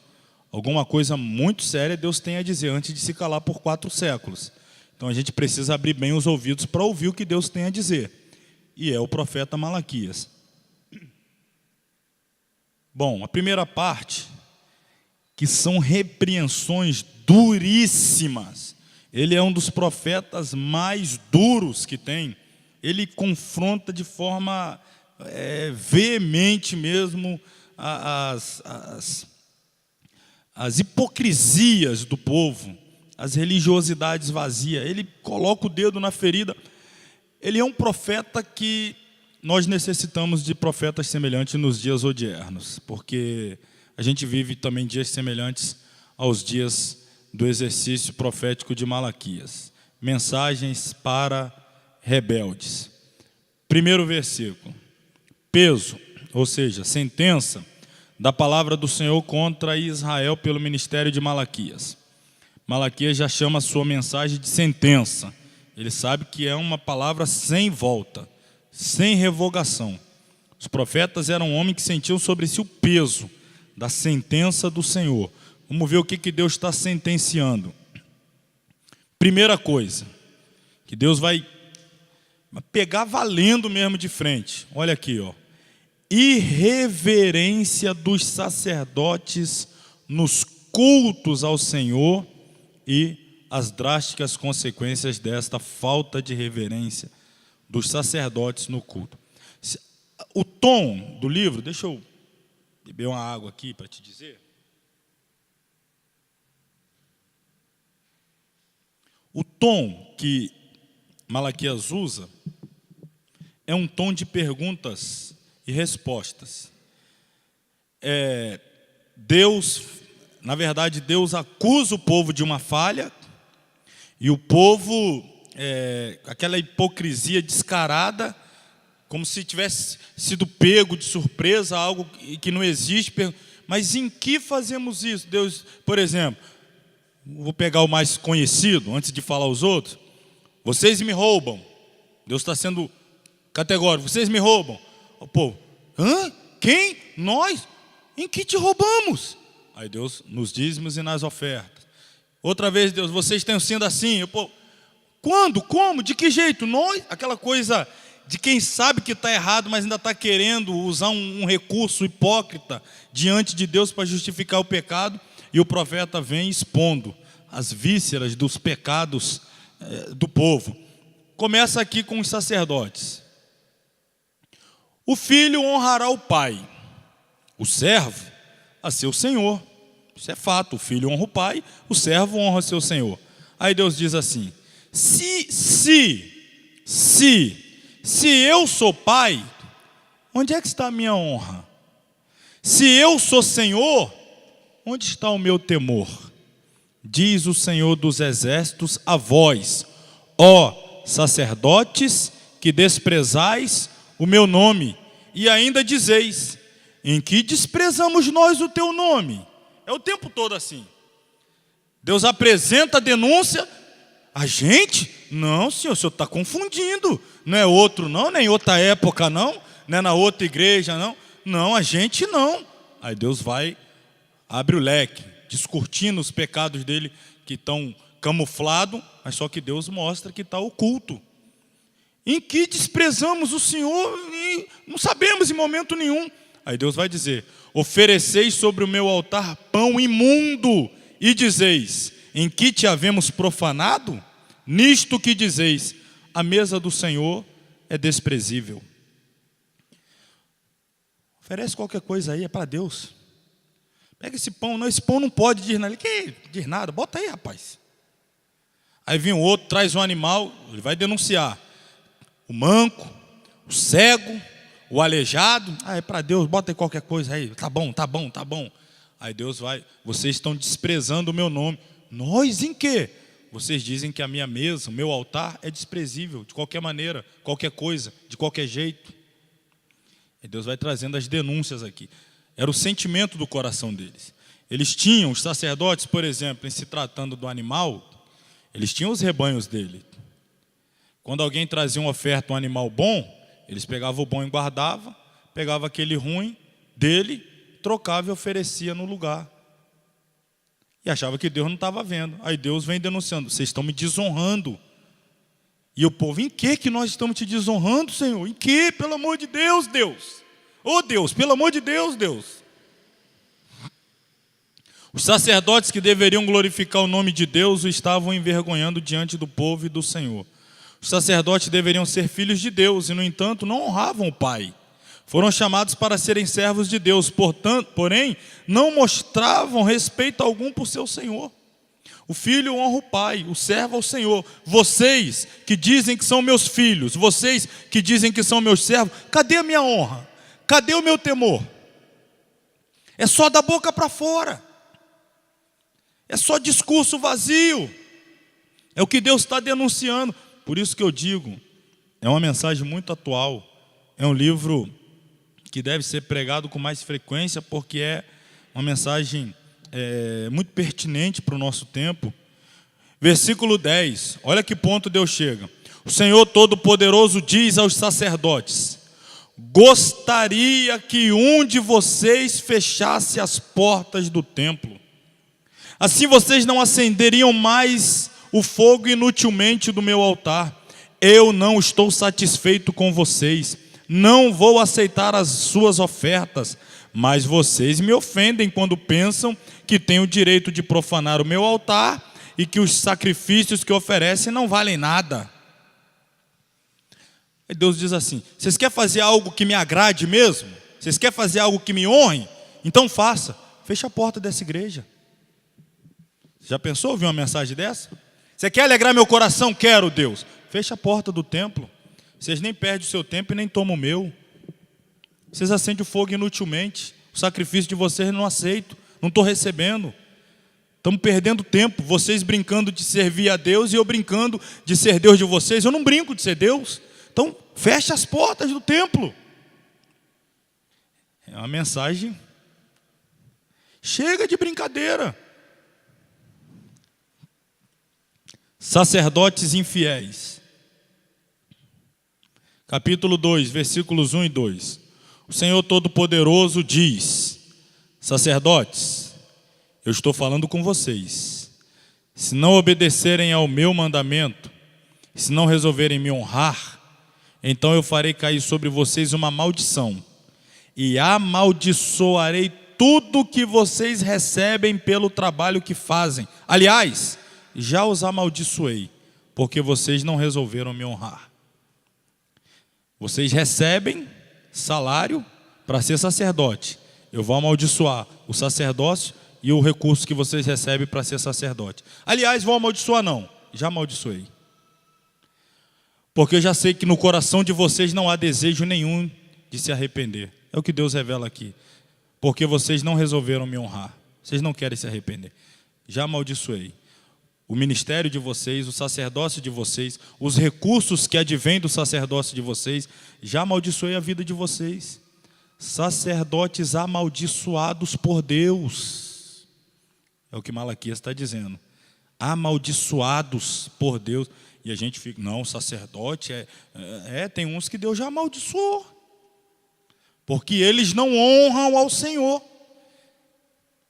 Alguma coisa muito séria Deus tem a dizer antes de se calar por 4 séculos. Então a gente precisa abrir bem os ouvidos para ouvir o que Deus tem a dizer. E é o profeta Malaquias. Bom, a primeira parte, que são repreensões duríssimas. Ele é um dos profetas mais duros que tem. Ele confronta de forma veemente mesmo as hipocrisias do povo, as religiosidades vazias. Ele coloca o dedo na ferida. Ele é um profeta que nós necessitamos de profetas semelhantes nos dias odiernos, porque a gente vive também dias semelhantes aos dias do exercício profético de Malaquias. Mensagens para rebeldes. Primeiro versículo. Peso, ou seja, sentença da palavra do Senhor contra Israel pelo ministério de Malaquias. Malaquias já chama a sua mensagem de sentença. Ele sabe que é uma palavra sem volta, sem revogação. Os profetas eram homens que sentiam sobre si o peso da sentença do Senhor. Vamos ver o que Deus está sentenciando. Primeira coisa, que Deus vai pegar valendo mesmo de frente. Olha aqui, ó. Irreverência dos sacerdotes nos cultos ao Senhor e as drásticas consequências desta falta de reverência dos sacerdotes no culto. O tom do livro, deixa eu beber uma água aqui para te dizer. O tom que Malaquias usa é um tom de perguntas e respostas. Na verdade, Deus acusa o povo de uma falha, e o povo, aquela hipocrisia descarada, como se tivesse sido pego de surpresa, algo que não existe. Mas em que fazemos isso? Deus, por exemplo, vou pegar o mais conhecido, antes de falar os outros. Vocês me roubam. Deus está sendo categórico. Vocês me roubam. O povo, hã? Quem? Nós? Em que te roubamos? Aí Deus, nos dízimos e nas ofertas. Outra vez, Deus, vocês têm sido assim. O povo, quando? Como? De que jeito? Nós? Aquela coisa de quem sabe que está errado, mas ainda está querendo usar um recurso hipócrita diante de Deus para justificar o pecado. E o profeta vem expondo as vísceras dos pecados do povo. Começa aqui com os sacerdotes. O filho honrará o pai, o servo a seu senhor. Isso é fato, o filho honra o pai, o servo honra seu senhor. Aí Deus diz assim: se eu sou pai, onde é que está a minha honra? Se eu sou senhor, onde está o meu temor? Diz o Senhor dos exércitos a vós, ó sacerdotes, que desprezais o meu nome, e ainda dizeis: em que desprezamos nós o teu nome? É o tempo todo assim. Deus apresenta a denúncia, a gente? Não, senhor, o senhor está confundindo. Não é outro não, nem outra época não, não é na outra igreja não. Não, a gente não. Aí Deus vai, abre o leque, descortina os pecados dele que estão camuflados, mas só que Deus mostra que está oculto. Em que desprezamos o Senhor e não sabemos em momento nenhum. Aí Deus vai dizer: ofereceis sobre o meu altar pão imundo, e dizeis: em que te havemos profanado? Nisto que dizeis: a mesa do Senhor é desprezível. Oferece qualquer coisa aí, é para Deus. Pega esse pão não pode, diz nada. Que diz nada, bota aí, rapaz. Aí vem o outro, traz um animal, ele vai denunciar. O manco, o cego, o aleijado. É para Deus, bota aí qualquer coisa aí. Tá bom. Aí Deus vai: vocês estão desprezando o meu nome. Nós em quê? Vocês dizem que a minha mesa, o meu altar é desprezível, de qualquer maneira, qualquer coisa, de qualquer jeito. E Deus vai trazendo as denúncias aqui. Era o sentimento do coração deles. Eles tinham, os sacerdotes, por exemplo, em se tratando do animal, eles tinham os rebanhos dele. Quando alguém trazia uma oferta, um animal bom, eles pegavam o bom e guardavam, pegavam aquele ruim dele, trocava e oferecia no lugar. E achava que Deus não estava vendo. Aí Deus vem denunciando: vocês estão me desonrando. E o povo: em que nós estamos te desonrando, Senhor? Em que? Pelo amor de Deus, Deus. Oh Deus, pelo amor de Deus, Deus. Os sacerdotes que deveriam glorificar o nome de Deus o estavam envergonhando diante do povo e do Senhor. Os sacerdotes deveriam ser filhos de Deus e, no entanto, não honravam o Pai. Foram chamados para serem servos de Deus, porém, não mostravam respeito algum por seu Senhor. O filho honra o pai, o servo ao Senhor. Vocês que dizem que são meus filhos, vocês que dizem que são meus servos, cadê a minha honra? Cadê o meu temor? É só da boca para fora. É só discurso vazio. É o que Deus está denunciando. Por isso que eu digo, é uma mensagem muito atual. É um livro que deve ser pregado com mais frequência, porque é uma mensagem muito pertinente para o nosso tempo. Versículo 10, olha que ponto Deus chega. O Senhor Todo-Poderoso diz aos sacerdotes: gostaria que um de vocês fechasse as portas do templo. Assim vocês não acenderiam mais o fogo inutilmente do meu altar. Eu não estou satisfeito com vocês, não vou aceitar as suas ofertas, mas vocês me ofendem quando pensam que têm o direito de profanar o meu altar e que os sacrifícios que oferecem não valem nada. Aí Deus diz assim: vocês querem fazer algo que me agrade mesmo? Vocês querem fazer algo que me honre? Então faça. Fecha a porta dessa igreja. Já pensou ouvir uma mensagem dessa? Você quer alegrar meu coração? Quero, Deus. Fecha a porta do templo. Vocês nem perdem o seu tempo e nem tomam o meu. Vocês acendem o fogo inutilmente. O sacrifício de vocês não aceito. Não estou recebendo. Estamos perdendo tempo. Vocês brincando de servir a Deus e eu brincando de ser Deus de vocês. Eu não brinco de ser Deus. Então, fecha as portas do templo. É uma mensagem. Chega de brincadeira. Sacerdotes infiéis. Capítulo 2, versículos 1 e 2. O Senhor Todo-Poderoso diz: sacerdotes, eu estou falando com vocês. Se não obedecerem ao meu mandamento, se não resolverem me honrar, então eu farei cair sobre vocês uma maldição, e amaldiçoarei tudo que vocês recebem pelo trabalho que fazem. Aliás, já os amaldiçoei, porque vocês não resolveram me honrar. Vocês recebem salário para ser sacerdote. Eu vou amaldiçoar o sacerdócio e o recurso que vocês recebem para ser sacerdote. Aliás, vou amaldiçoar não, já amaldiçoei. Porque eu já sei que no coração de vocês não há desejo nenhum de se arrepender. É o que Deus revela aqui. Porque vocês não resolveram me honrar. Vocês não querem se arrepender. Já amaldiçoei. O ministério de vocês, o sacerdócio de vocês, os recursos que advêm do sacerdócio de vocês, já amaldiçoei a vida de vocês. sacerdotes amaldiçoados por Deus. É o que Malaquias está dizendo. Amaldiçoados por Deus. E a gente fica, não, sacerdote tem uns que Deus já amaldiçoou. Porque eles não honram ao Senhor.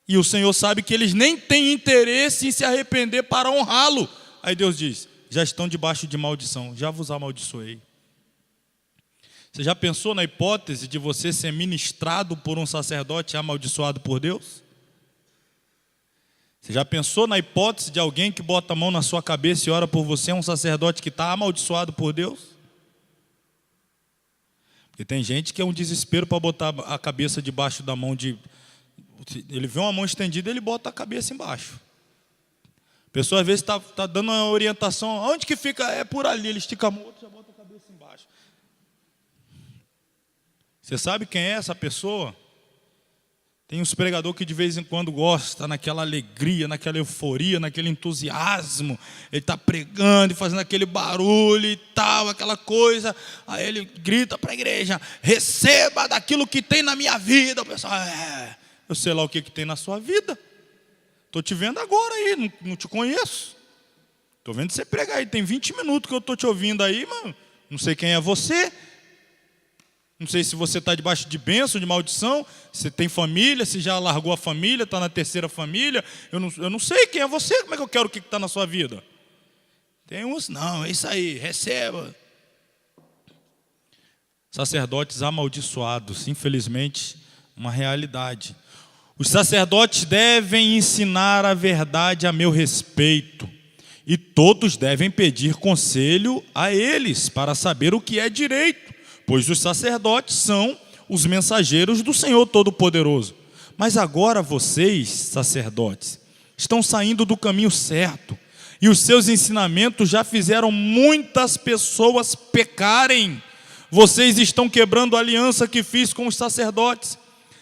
E o Senhor sabe que eles nem têm interesse em se arrepender para honrá-lo. Aí Deus diz, já estão debaixo de maldição, já vos amaldiçoei. Você já pensou na hipótese de você ser ministrado por um sacerdote amaldiçoado por Deus? Você já pensou na hipótese de alguém que bota a mão na sua cabeça e ora por você, um sacerdote que está amaldiçoado por Deus? Porque tem gente que é um desespero para botar a cabeça debaixo da mão de... Ele vê uma mão estendida, ele bota a cabeça embaixo. A pessoa às vezes está dando uma orientação, onde que fica? É por ali, ele estica a mão, outro já bota a cabeça embaixo. Você sabe quem é essa pessoa? Tem uns pregadores que de vez em quando gosta, naquela alegria, naquela euforia, naquele entusiasmo. Ele está pregando e fazendo aquele barulho e tal, aquela coisa. Aí ele grita para a igreja, receba daquilo que tem na minha vida. O pessoal, eu sei lá o que tem na sua vida. Estou te vendo agora aí, não te conheço. Estou vendo você pregar aí, tem 20 minutos que eu estou te ouvindo aí, mano. Não sei quem é você. Não sei se você está debaixo de bênção, de maldição, se tem família, se já largou a família, está na terceira família. Eu não sei quem é você, como é que eu quero o que está na sua vida? Tem uns, não, é isso aí, receba. Sacerdotes amaldiçoados, infelizmente, uma realidade. Os sacerdotes devem ensinar a verdade a meu respeito, e todos devem pedir conselho a eles para saber o que é direito. Pois os sacerdotes são os mensageiros do Senhor Todo-Poderoso. Mas agora vocês, sacerdotes, estão saindo do caminho certo. E os seus ensinamentos já fizeram muitas pessoas pecarem. Vocês estão quebrando a aliança que fiz com os sacerdotes.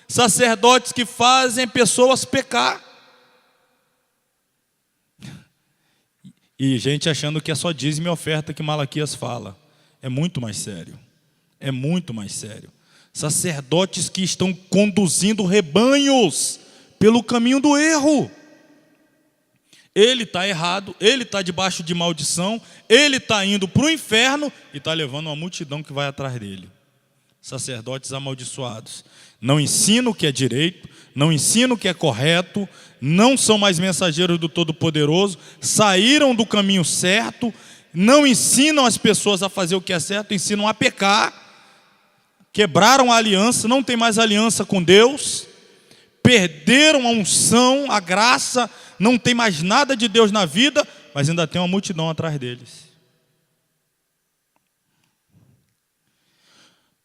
Sacerdotes que fazem pessoas pecar. E gente achando que é só dízimo e oferta que Malaquias fala. É muito mais sério. É muito mais sério. Sacerdotes que estão conduzindo rebanhos pelo caminho do erro. Ele está errado, ele está debaixo de maldição, ele está indo para o inferno e está levando uma multidão que vai atrás dele. Sacerdotes amaldiçoados. Não ensinam o que é direito, não ensinam o que é correto, não são mais mensageiros do Todo-Poderoso, saíram do caminho certo, não ensinam as pessoas a fazer o que é certo, ensinam a pecar. Quebraram a aliança, não tem mais aliança com Deus, perderam a unção, a graça, não tem mais nada de Deus na vida, mas ainda tem uma multidão atrás deles.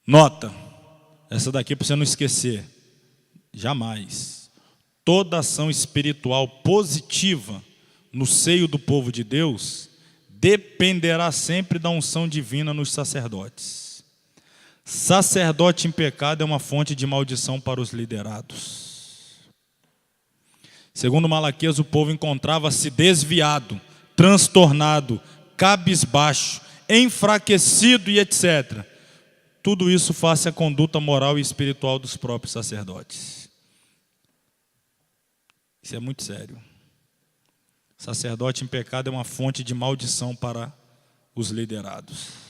Nota, essa daqui para você não esquecer, jamais. Toda ação espiritual positiva no seio do povo de Deus dependerá sempre da unção divina nos sacerdotes. Sacerdote em pecado é uma fonte de maldição para os liderados. Segundo Malaquias, o povo encontrava-se desviado, transtornado, cabisbaixo, enfraquecido e etc. Tudo isso face à conduta moral e espiritual dos próprios sacerdotes. Isso é muito sério. Sacerdote em pecado é uma fonte de maldição para os liderados.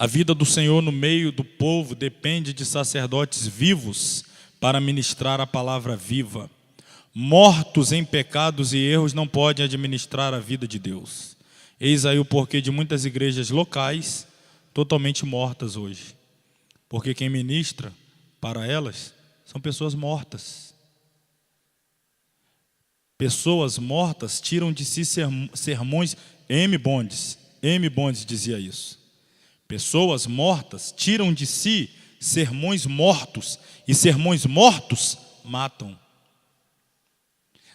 A vida do Senhor no meio do povo depende de sacerdotes vivos para ministrar a palavra viva. Mortos em pecados e erros não podem administrar a vida de Deus. Eis aí o porquê de muitas igrejas locais totalmente mortas hoje. Porque quem ministra para elas são pessoas mortas. Pessoas mortas tiram de si sermões. M. Bondes dizia isso. Pessoas mortas tiram de si sermões mortos, e sermões mortos matam.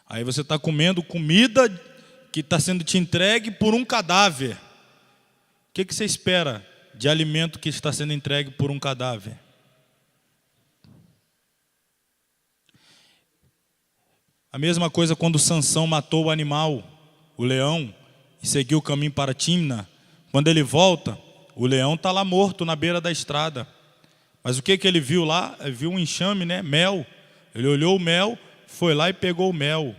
Aí você está comendo comida que está sendo te entregue por um cadáver. O que você espera de alimento que está sendo entregue por um cadáver? A mesma coisa quando Sansão matou o animal, o leão, e seguiu o caminho para Tímna. Quando ele volta, o leão está lá morto na beira da estrada. Mas o que ele viu lá? Ele viu um enxame, né? Mel. Ele olhou o mel, foi lá e pegou o mel.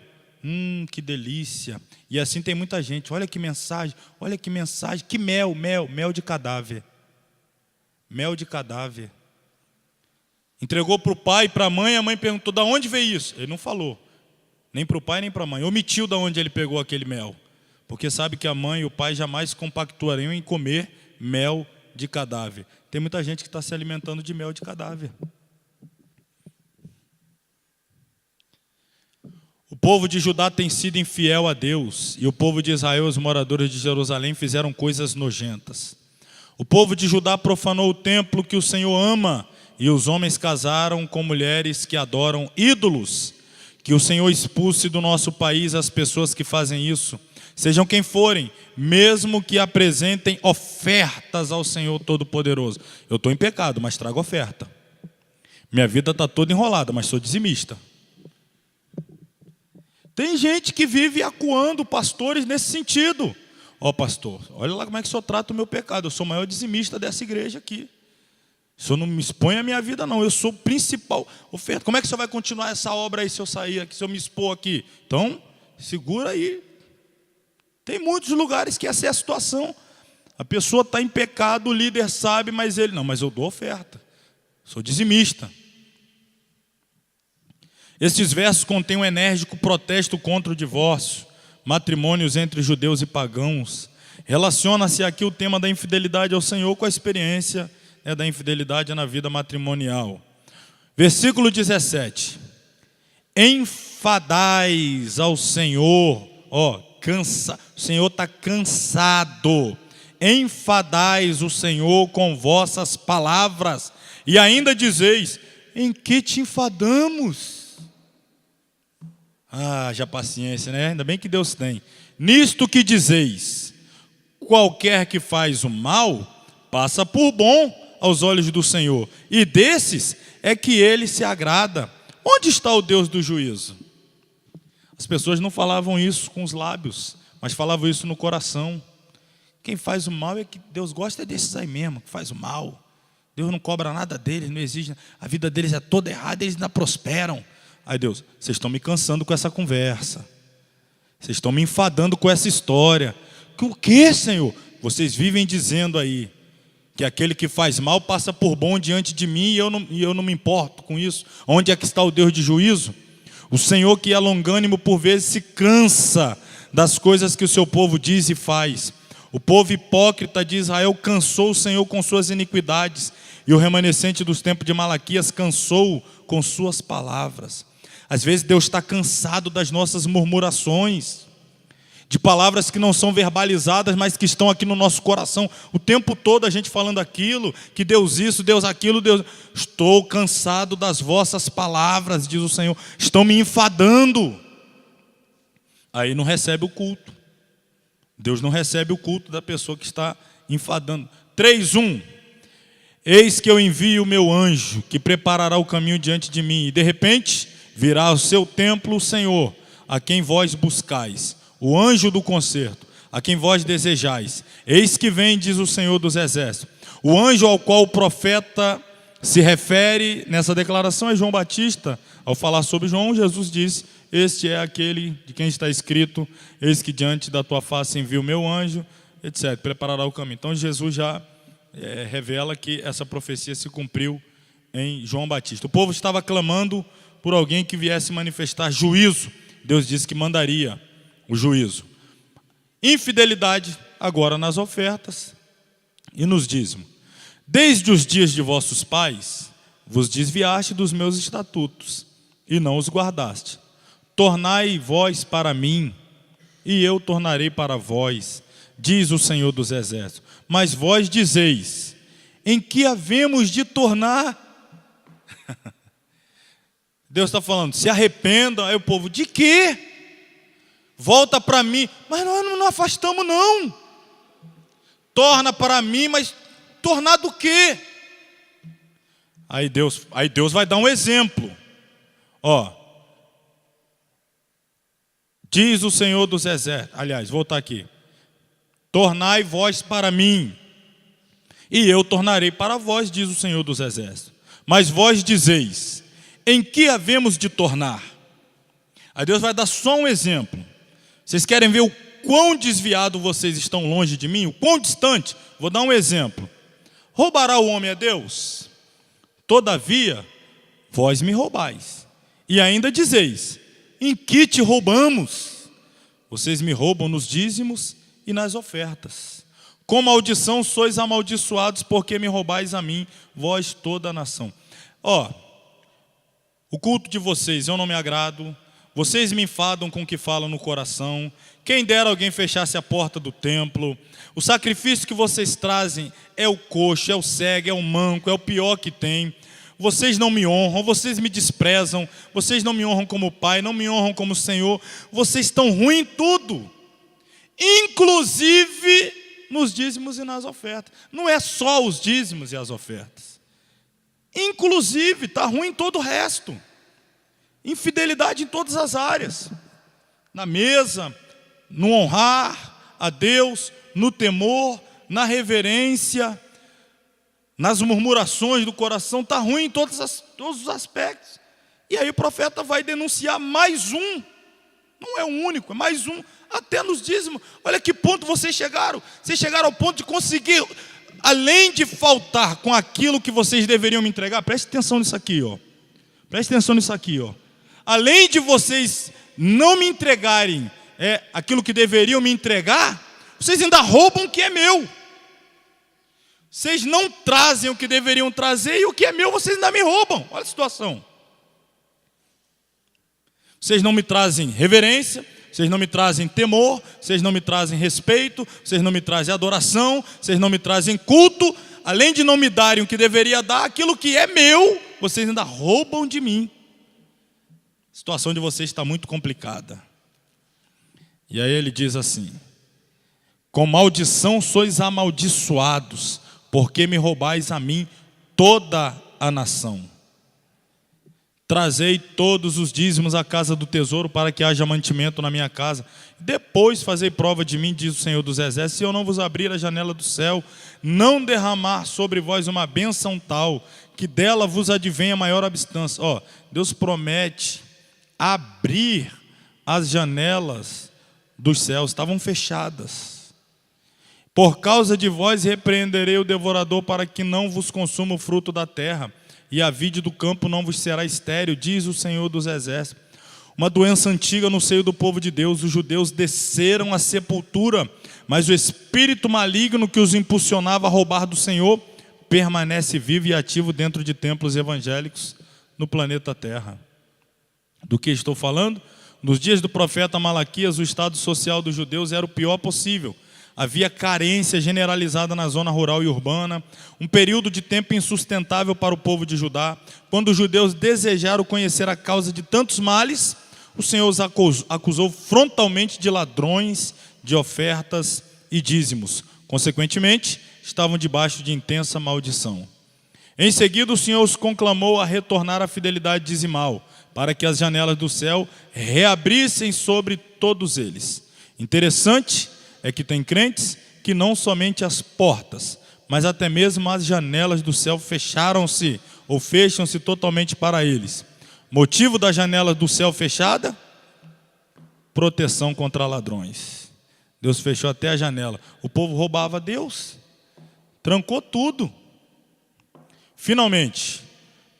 Que delícia. E assim tem muita gente. Olha que mensagem, que mel de cadáver. Mel de cadáver. Entregou para o pai e para a mãe perguntou: de onde veio isso? Ele não falou, nem para o pai nem para a mãe. Omitiu de onde ele pegou aquele mel. Porque sabe que a mãe e o pai jamais compactuariam em comer mel de cadáver. Tem muita gente que está se alimentando de mel de cadáver. O povo de Judá tem sido infiel a Deus, e o povo de Israel, os moradores de Jerusalém, fizeram coisas nojentas. O povo de Judá profanou o templo que o Senhor ama, e os homens casaram com mulheres que adoram ídolos. Que o Senhor expulse do nosso país as pessoas que fazem isso, sejam quem forem, mesmo que apresentem ofertas ao Senhor Todo-Poderoso. Eu estou em pecado, mas trago oferta. Minha vida está toda enrolada, mas sou dizimista. Tem gente que vive acuando pastores nesse sentido. Pastor, olha lá como é que o senhor trata o meu pecado. Eu sou o maior dizimista dessa igreja aqui. O senhor não me expõe a minha vida, não. Eu sou o principal oferta. Como é que o senhor vai continuar essa obra aí se eu sair aqui, se eu me expor aqui? Então, segura aí. Tem muitos lugares que essa é a situação. A pessoa está em pecado, o líder sabe, mas ele não. Mas eu dou oferta. Sou dizimista. Estes versos contêm um enérgico protesto contra o divórcio, matrimônios entre judeus e pagãos. Relaciona-se aqui o tema da infidelidade ao Senhor com a experiência da infidelidade na vida matrimonial. Versículo 17. Enfadais ao Senhor, o Senhor está cansado. Enfadais o Senhor com vossas palavras, e ainda dizeis: em que te enfadamos? Já paciência, né? Ainda bem que Deus tem. Nisto que dizeis: qualquer que faz o mal, passa por bom aos olhos do Senhor, e desses é que ele se agrada. Onde está o Deus do juízo? As pessoas não falavam isso com os lábios, mas falavam isso no coração. Quem faz o mal é que Deus gosta desses aí mesmo, que faz o mal. Deus não cobra nada deles, não exige. A vida deles é toda errada, eles ainda prosperam. Aí Deus, vocês estão me cansando com essa conversa. Vocês estão me enfadando com essa história. O que, Senhor? Vocês vivem dizendo aí que aquele que faz mal passa por bom diante de mim, e eu não me importo com isso. Onde é que está o Deus de juízo? O Senhor, que é longânimo, por vezes se cansa das coisas que o seu povo diz e faz. O povo hipócrita de Israel cansou o Senhor com suas iniquidades, e o remanescente dos tempos de Malaquias cansou com suas palavras. Às vezes Deus está cansado das nossas murmurações, de palavras que não são verbalizadas, mas que estão aqui no nosso coração, o tempo todo a gente falando aquilo, que Deus isso, Deus aquilo, Deus... Estou cansado das vossas palavras, diz o Senhor, estão me enfadando. Aí não recebe o culto. Deus não recebe o culto da pessoa que está enfadando. 3:1. Eis que eu envio o meu anjo, que preparará o caminho diante de mim, e de repente virá ao seu templo o Senhor, a quem vós buscais, o anjo do concerto, a quem vós desejais. Eis que vem, diz o Senhor dos exércitos. O anjo ao qual o profeta se refere nessa declaração é João Batista. Ao falar sobre João, Jesus diz: este é aquele de quem está escrito: eis que diante da tua face envio o meu anjo, etc. Preparará o caminho. Então Jesus já revela que essa profecia se cumpriu em João Batista. O povo estava clamando por alguém que viesse manifestar juízo. Deus disse que mandaria o juízo. Infidelidade agora nas ofertas e nos dízimos. Desde os dias de vossos pais vos desviaste dos meus estatutos e não os guardaste. Tornai vós para mim, e eu tornarei para vós, diz o Senhor dos exércitos. Mas vós dizeis: em que havemos de tornar? Deus está falando: se arrependam. Aí o povo: de quê? Volta para mim. Mas nós não afastamos, não. Torna para mim, mas tornar do quê? Aí Deus vai dar um exemplo. Diz o Senhor dos exércitos. Aliás, voltar aqui. Tornai vós para mim, e eu tornarei para vós, diz o Senhor dos exércitos. Mas vós dizeis: em que havemos de tornar? Aí Deus vai dar só um exemplo. Vocês querem ver o quão desviado vocês estão longe de mim? O quão distante? Vou dar um exemplo. Roubará o homem a Deus? Todavia, vós me roubais. E ainda dizeis: em que te roubamos? Vocês me roubam nos dízimos e nas ofertas. Com maldição sois amaldiçoados, porque me roubais a mim, vós toda a nação. O culto de vocês eu não me agrado, vocês me enfadam com o que falam no coração. Quem dera alguém fechasse a porta do templo. O sacrifício que vocês trazem é o coxo, é o cego, é o manco, é o pior que tem. Vocês não me honram, vocês me desprezam, vocês não me honram como Pai, não me honram como Senhor. Vocês estão ruins em tudo, inclusive nos dízimos e nas ofertas. Não é só os dízimos e as ofertas, inclusive está ruim em todo o resto. Infidelidade em todas as áreas, na mesa, no honrar a Deus, no temor, na reverência, nas murmurações do coração. Está ruim em todos os aspectos. E aí o profeta vai denunciar mais um, não é o único, é mais um, até nos dízimos. Olha que ponto vocês chegaram ao ponto de conseguir, além de faltar com aquilo que vocês deveriam me entregar. Preste atenção nisso aqui, preste atenção nisso aqui, além de vocês não me entregarem aquilo que deveriam me entregar, vocês ainda roubam o que é meu. Vocês não trazem o que deveriam trazer, e o que é meu vocês ainda me roubam. Olha a situação. Vocês não me trazem reverência, vocês não me trazem temor, vocês não me trazem respeito, vocês não me trazem adoração, vocês não me trazem culto. Além de não me darem o que deveria dar, aquilo que é meu, vocês ainda roubam de mim. A situação de vocês está muito complicada. E aí ele diz assim: com maldição sois amaldiçoados, porque me roubais a mim toda a nação. Trazei todos os dízimos à casa do tesouro, para que haja mantimento na minha casa. Depois fazei prova de mim, diz o Senhor dos Exércitos, se eu não vos abrir a janela do céu, não derramar sobre vós uma bênção tal, que dela vos advenha maior abstância. Deus promete abrir as janelas dos céus, estavam fechadas. Por causa de vós repreenderei o devorador, para que não vos consuma o fruto da terra, e a vide do campo não vos será estéril, diz o Senhor dos Exércitos. Uma doença antiga no seio do povo de Deus: os judeus desceram à sepultura, mas o espírito maligno que os impulsionava a roubar do Senhor permanece vivo e ativo dentro de templos evangélicos no planeta Terra. Do que estou falando? Nos dias do profeta Malaquias, o estado social dos judeus era o pior possível. Havia carência generalizada na zona rural e urbana, um período de tempo insustentável para o povo de Judá. Quando os judeus desejaram conhecer a causa de tantos males, o Senhor os acusou frontalmente de ladrões, de ofertas e dízimos. Consequentemente, estavam debaixo de intensa maldição. Em seguida, o Senhor os conclamou a retornar à fidelidade dizimal, para que as janelas do céu reabrissem sobre todos eles. Interessante é que tem crentes que não somente as portas, mas até mesmo as janelas do céu fecharam-se ou fecham-se totalmente para eles. Motivo da janela do céu fechada? Proteção contra ladrões. Deus fechou até a janela. O povo roubava Deus, trancou tudo. Finalmente,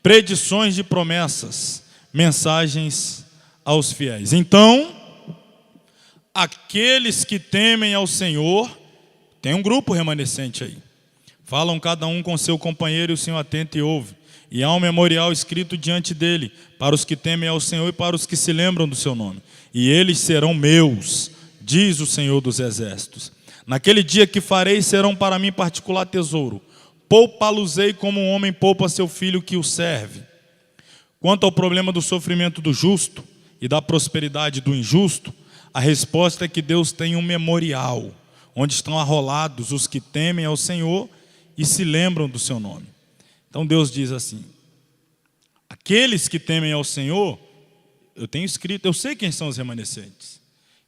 predições de promessas, mensagens aos fiéis. Então, aqueles que temem ao Senhor, tem um grupo remanescente aí, falam cada um com seu companheiro, e o Senhor atenta e ouve. E há um memorial escrito diante dele, para os que temem ao Senhor e para os que se lembram do seu nome. E eles serão meus, diz o Senhor dos Exércitos. Naquele dia que farei, serão para mim particular tesouro. Poupá-los-ei como um homem poupa seu filho que o serve. Quanto ao problema do sofrimento do justo e da prosperidade do injusto, a resposta é que Deus tem um memorial, onde estão arrolados os que temem ao Senhor e se lembram do seu nome. Então Deus diz assim: aqueles que temem ao Senhor, eu tenho escrito, eu sei quem são os remanescentes,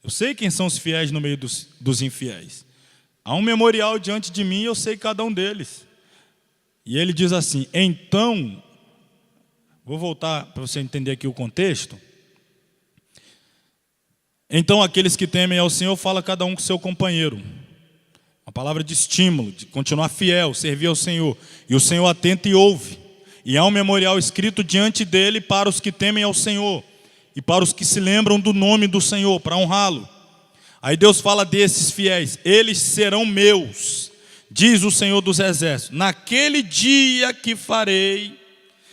eu sei quem são os fiéis no meio dos infiéis. Há um memorial diante de mim, eu sei cada um deles. E ele diz assim: então Vou voltar para você entender aqui o contexto. Então, aqueles que temem ao Senhor, fala cada um com seu companheiro. Uma palavra de estímulo, de continuar fiel, servir ao Senhor. E o Senhor atenta e ouve. E há um memorial escrito diante dele para os que temem ao Senhor. E para os que se lembram do nome do Senhor, para honrá-lo. Aí Deus fala desses fiéis. Eles serão meus, diz o Senhor dos Exércitos. Naquele dia que farei,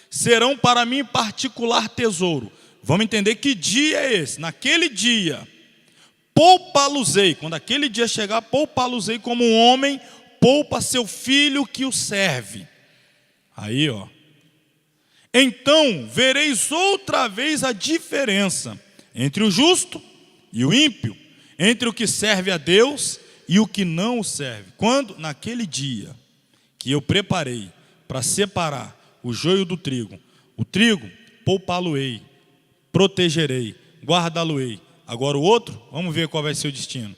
serão para mim particular tesouro. Vamos entender que dia é esse. Naquele dia, poupa-los-ei. Quando aquele dia chegar, poupa-los-ei como um homem poupa seu filho que o serve. Aí, ó. Então vereis outra vez a diferença entre o justo e o ímpio, entre o que serve a Deus e o que não o serve. Quando? Naquele dia que eu preparei para separar o joio do trigo. O trigo, poupá-lo-ei, protegerei, guardá-lo-ei. Agora o outro, vamos ver qual vai ser o destino.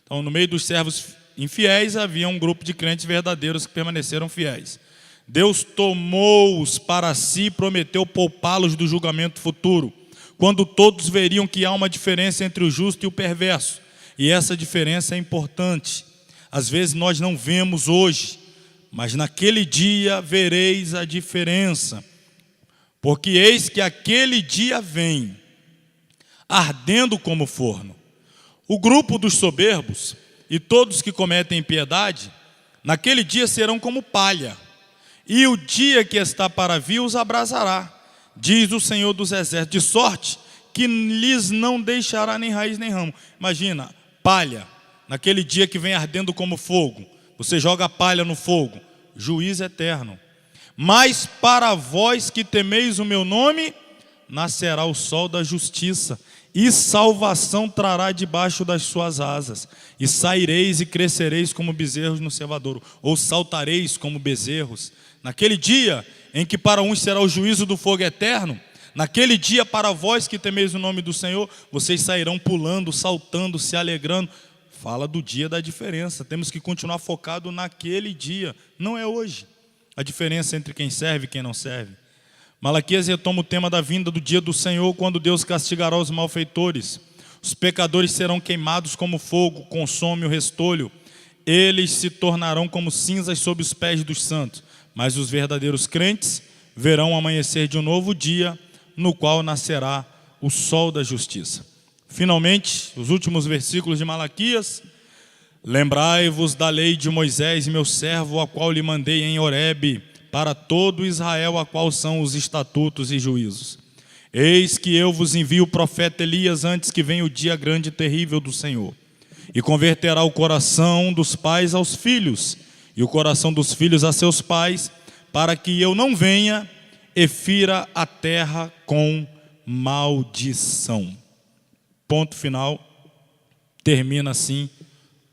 Então, no meio dos servos infiéis, havia um grupo de crentes verdadeiros que permaneceram fiéis. Deus tomou-os para si e prometeu poupá-los do julgamento futuro, quando todos veriam que há uma diferença entre o justo e o perverso. E essa diferença é importante. Às vezes nós não vemos hoje, mas naquele dia vereis a diferença. Porque eis que aquele dia vem, ardendo como forno. O grupo dos soberbos e todos que cometem impiedade, naquele dia serão como palha, e o dia que está para vir os abrasará, diz o Senhor dos Exércitos, de sorte que lhes não deixará nem raiz nem ramo. Imagina, palha, naquele dia que vem ardendo como fogo, você joga a palha no fogo, juízo eterno. Mas para vós que temeis o meu nome, nascerá o sol da justiça, e salvação trará debaixo das suas asas, e saireis e crescereis como bezerros no cevadouro, ou saltareis como bezerros. Naquele dia em que para uns será o juízo do fogo eterno, naquele dia para vós que temeis o nome do Senhor, vocês sairão pulando, saltando, se alegrando. Fala do dia da diferença. Temos que continuar focado naquele dia, não é hoje. A diferença entre quem serve e quem não serve. Malaquias retoma o tema da vinda do dia do Senhor, quando Deus castigará os malfeitores. Os pecadores serão queimados como fogo, consome o restolho. Eles se tornarão como cinzas sob os pés dos santos. Mas os verdadeiros crentes verão o amanhecer de um novo dia, no qual nascerá o sol da justiça. Finalmente, os últimos versículos de Malaquias. Lembrai-vos da lei de Moisés, meu servo, a qual lhe mandei em Horebe, para todo Israel, a qual são os estatutos e juízos. Eis que eu vos envio o profeta Elias antes que venha o dia grande e terrível do Senhor. E converterá o coração dos pais aos filhos, e o coração dos filhos a seus pais, para que eu não venha e fira a terra com maldição. Ponto final. Termina assim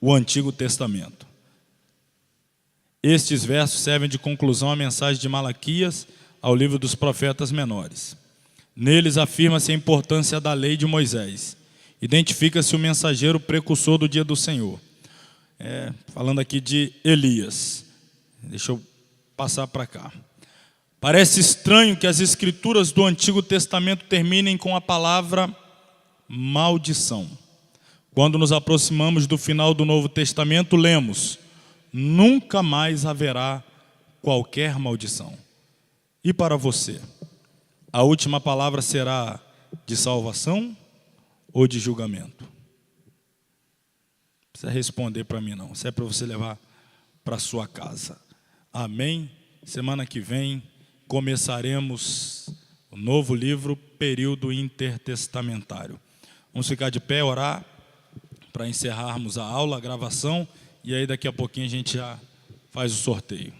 o Antigo Testamento. Estes versos servem de conclusão à mensagem de Malaquias ao livro dos profetas menores. Neles afirma-se a importância da lei de Moisés. Identifica-se o mensageiro precursor do dia do Senhor. Falando aqui de Elias. Deixa eu passar para cá. Parece estranho que as escrituras do Antigo Testamento terminem com a palavra maldição. Quando nos aproximamos do final do Novo Testamento, lemos: nunca mais haverá qualquer maldição. E para você, a última palavra será de salvação ou de julgamento? Não precisa responder para mim não, isso é para você levar para sua casa. Amém? Semana que vem começaremos o novo livro, período intertestamentário. Vamos ficar de pé, orar, para encerrarmos a aula, a gravação, e aí daqui a pouquinho a gente já faz o sorteio.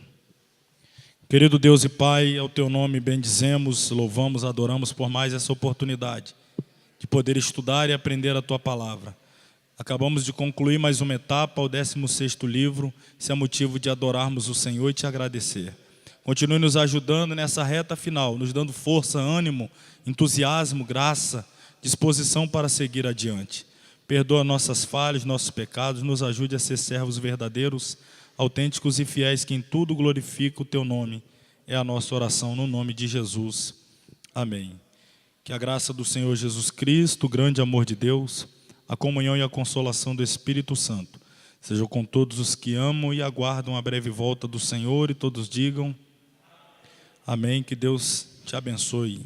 Querido Deus e Pai, ao Teu nome bendizemos, louvamos, adoramos por mais essa oportunidade de poder estudar e aprender a Tua Palavra. Acabamos de concluir mais uma etapa, o 16º livro, isso é motivo de adorarmos o Senhor e Te agradecer. Continue nos ajudando nessa reta final, nos dando força, ânimo, entusiasmo, graça, disposição para seguir adiante. Perdoa nossas falhas, nossos pecados, nos ajude a ser servos verdadeiros, autênticos e fiéis, que em tudo glorifica o Teu nome. É a nossa oração no nome de Jesus. Amém. Que a graça do Senhor Jesus Cristo, o grande amor de Deus, a comunhão e a consolação do Espírito Santo sejam com todos os que amam e aguardam a breve volta do Senhor, e todos digam amém. Que Deus te abençoe.